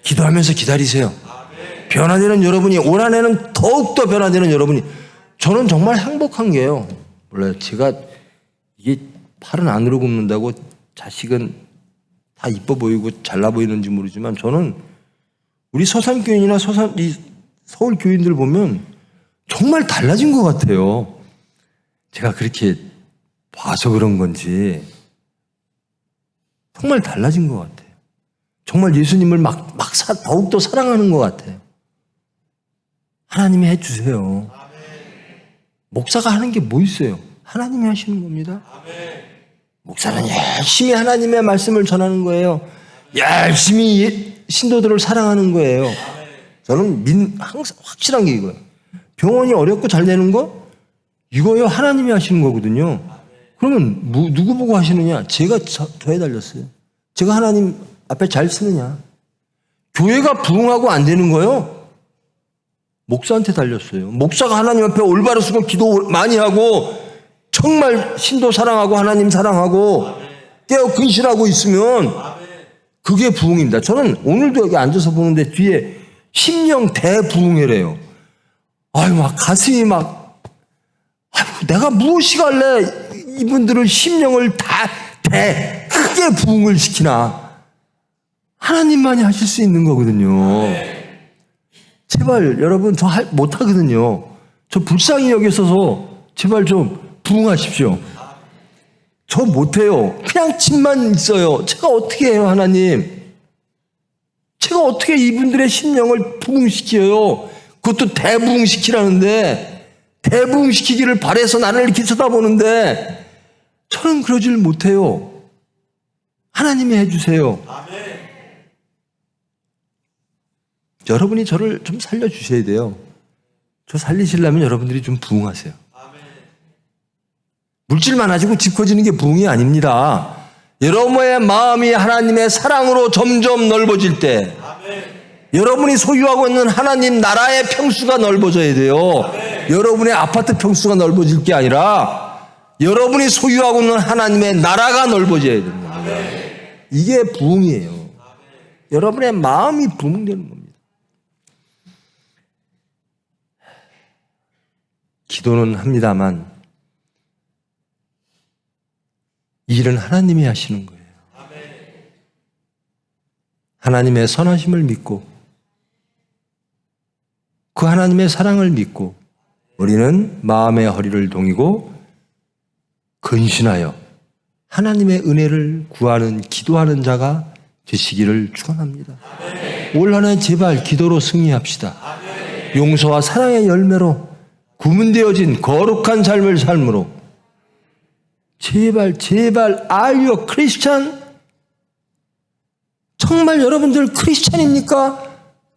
기도하면서 기다리세요. 변화되는 여러분이, 올 한 해는 더욱더 변화되는 여러분이. 저는 정말 행복한 게요. 몰라요. 제가 이게 팔은 안으로 굽는다고 자식은 다 이뻐 보이고 잘나 보이는지 모르지만 저는 우리 서산교인이나 서울 교인들 보면 정말 달라진 것 같아요. 제가 그렇게 봐서 그런 건지 정말 달라진 것 같아요. 정말 예수님을 더욱더 사랑하는 것 같아요. 하나님이 해주세요. 목사가 하는 게 뭐 있어요? 하나님이 하시는 겁니다. 목사는 열심히 하나님의 말씀을 전하는 거예요. 열심히 신도들을 사랑하는 거예요. 저는 항상 확실한 게 이거예요. 병원이 어렵고 잘 되는 거? 이거요 하나님이 하시는 거거든요. 그러면 누구 보고 하시느냐? 제가 저에 달렸어요. 제가 하나님 앞에 잘 쓰느냐? 교회가 부흥하고 안 되는 거요? 목사한테 달렸어요. 목사가 하나님 앞에 올바로 서고 기도 많이 하고 정말 신도 사랑하고 하나님 사랑하고 깨어 근실하고 있으면 그게 부흥입니다. 저는 오늘도 여기 앉아서 보는데 뒤에 심령 대부흥회래요. 아유 막 가슴이 내가 무엇이 갈래 이분들을 심령을 다 크게 부흥을 시키나. 하나님만이 하실 수 있는 거거든요. 제발 여러분 저 못하거든요. 저 불쌍히 여기서서 제발 좀 부흥하십시오. 저 못해요. 그냥 집만 있어요. 제가 어떻게 해요 하나님. 제가 어떻게 이분들의 심령을 부흥시켜요. 그것도 대부흥시키라는데 대부흥시키기를 바래서 나를 이렇게 쳐다보는데 저는 그러질 못해요. 하나님이 해주세요. 여러분이 저를 좀 살려주셔야 돼요. 저 살리시려면 여러분들이 좀 부흥하세요. 물질만 가지고 집 커지는 게 부흥이 아닙니다. 여러분의 마음이 하나님의 사랑으로 점점 넓어질 때 여러분이 소유하고 있는 하나님 나라의 평수가 넓어져야 돼요. 여러분의 아파트 평수가 넓어질 게 아니라 여러분이 소유하고 있는 하나님의 나라가 넓어져야 됩니다. 이게 부흥이에요. 여러분의 마음이 부흥되는 겁니다. 기도는 합니다만 일은 하나님이 하시는 거예요. 하나님의 선하심을 믿고 그 하나님의 사랑을 믿고 우리는 마음의 허리를 동이고 근신하여 하나님의 은혜를 구하는 기도하는 자가 되시기를 축원합니다. 올 한 해 제발 기도로 승리합시다. 용서와 사랑의 열매로 구분되어진 거룩한 삶을 삶으로 제발 Are you a Christian? 정말 여러분들 크리스찬입니까?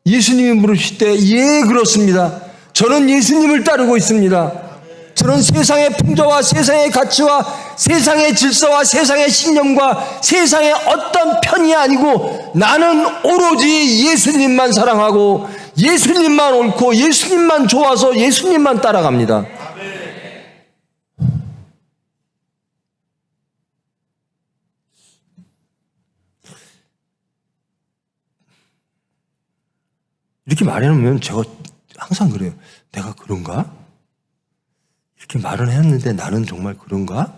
예수님이 물으실 때 예 그렇습니다. 저는 예수님을 따르고 있습니다. 저는 세상의 풍조와 세상의 가치와 세상의 질서와 세상의 신념과 세상의 어떤 편이 아니고 나는 오로지 예수님만 사랑하고 예수님만 옳고 예수님만 좋아서 예수님만 따라갑니다. 이렇게 말해놓으면 제가 항상 그래요. 내가 그런가? 이렇게 말은 했는데 나는 정말 그런가?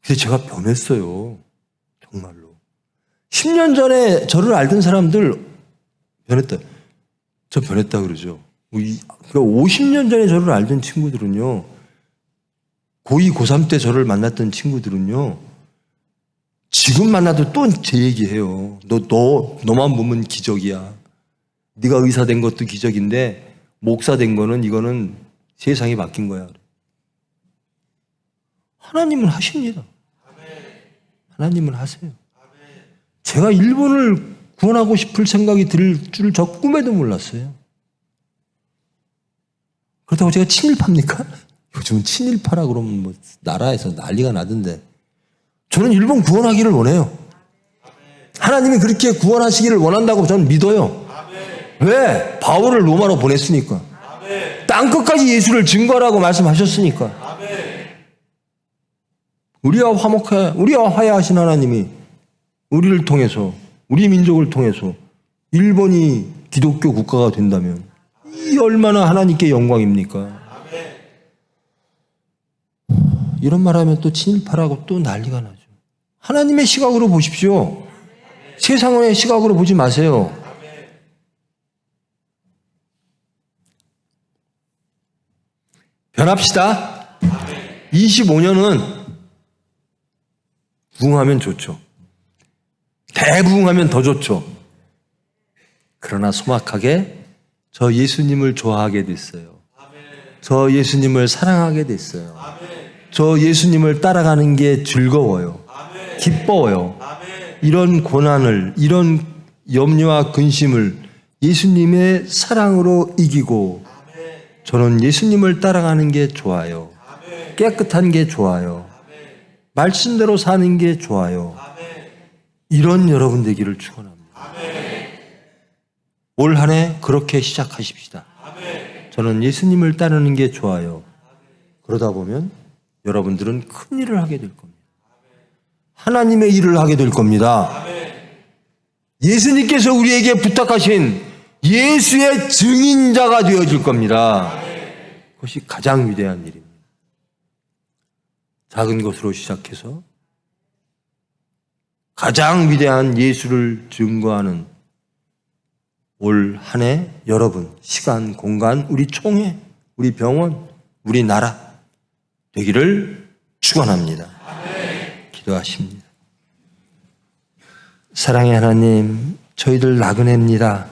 그래서 제가 변했어요. 정말로. 10년 전에 저를 알던 사람들 변했다. 저 변했다 그러죠. 그러니까 50년 전에 저를 알던 친구들은요. 고2, 고3 때 저를 만났던 친구들은요. 지금 만나도 또 제 얘기해요. 너만 보면 기적이야. 네가 의사 된 것도 기적인데 목사 된 거는 이거는 세상이 바뀐 거야. 하나님은 하십니다. 하나님은 하세요. 제가 일본을 구원하고 싶을 생각이 들 줄 저 꿈에도 몰랐어요. 그렇다고 제가 친일파입니까? 요즘은 친일파라 그러면 뭐 나라에서 난리가 나던데 저는 일본 구원하기를 원해요. 하나님이 그렇게 구원하시기를 원한다고 저는 믿어요. 왜? 바울을 로마로 보냈으니까. 땅끝까지 예수를 증거하라고 말씀하셨으니까. 우리와 화해하신 하나님이 우리를 통해서 우리 민족을 통해서 일본이 기독교 국가가 된다면 이 얼마나 하나님께 영광입니까? 이런 말하면 또 친일파라고 또 난리가 나죠. 하나님의 시각으로 보십시오. 세상의 시각으로 보지 마세요. 변합시다. 25년은 부흥하면 좋죠. 대부흥하면 더 좋죠. 그러나 소막하게 저 예수님을 좋아하게 됐어요. 저 예수님을 사랑하게 됐어요. 저 예수님을 따라가는 게 즐거워요. 기뻐요. 이런 고난을, 이런 염려와 근심을 예수님의 사랑으로 이기고 저는 예수님을 따라가는 게 좋아요. 깨끗한 게 좋아요. 말씀대로 사는 게 좋아요. 이런 여러분 되기를 축원합니다. 올 한 해 그렇게 시작하십시다. 저는 예수님을 따르는 게 좋아요. 그러다 보면 여러분들은 큰 일을 하게 될 겁니다. 하나님의 일을 하게 될 겁니다. 예수님께서 우리에게 부탁하신 예수의 증인자가 되어질 겁니다. 그것이 가장 위대한 일입니다. 작은 것으로 시작해서 가장 위대한 예수를 증거하는 올 한 해 여러분, 시간, 공간, 우리 총회, 우리 병원, 우리 나라 되기를 축원합니다. 기도하십니다. 사랑의 하나님, 저희들 나그네입니다.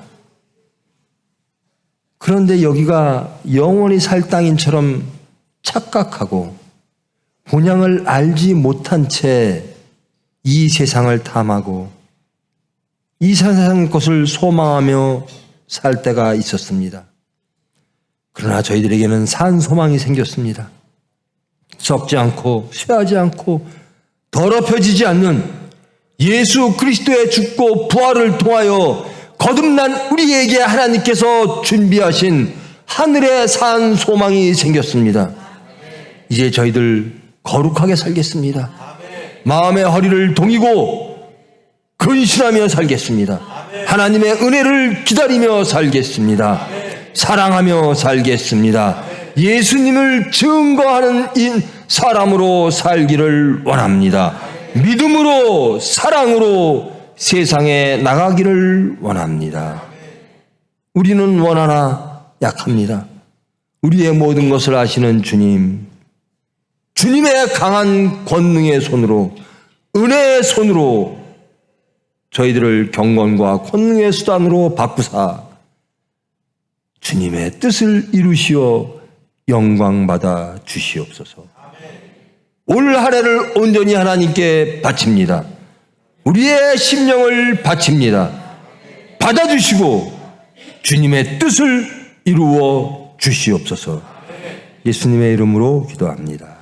그런데 여기가 영원히 살 땅인처럼 착각하고 본향을 알지 못한 채 이 세상을 탐하고 이 세상 것을 소망하며 살 때가 있었습니다. 그러나 저희들에게는 산 소망이 생겼습니다. 썩지 않고 쇠하지 않고 더럽혀지지 않는 예수 그리스도의 죽고 부활을 통하여 거듭난 우리에게 하나님께서 준비하신 하늘의 산 소망이 생겼습니다. 이제 저희들 거룩하게 살겠습니다. 마음의 허리를 동이고 근신하며 살겠습니다. 하나님의 은혜를 기다리며 살겠습니다. 사랑하며 살겠습니다. 예수님을 증거하는 사람으로 살기를 원합니다. 믿음으로 사랑으로 세상에 나가기를 원합니다. 우리는 원하나 약합니다. 우리의 모든 것을 아시는 주님, 주님의 강한 권능의 손으로, 은혜의 손으로 저희들을 경건과 권능의 수단으로 바꾸사 주님의 뜻을 이루시어 영광받아 주시옵소서. 올 한 해를 온전히 하나님께 바칩니다. 우리의 심령을 바칩니다. 받아주시고 주님의 뜻을 이루어 주시옵소서. 예수님의 이름으로 기도합니다.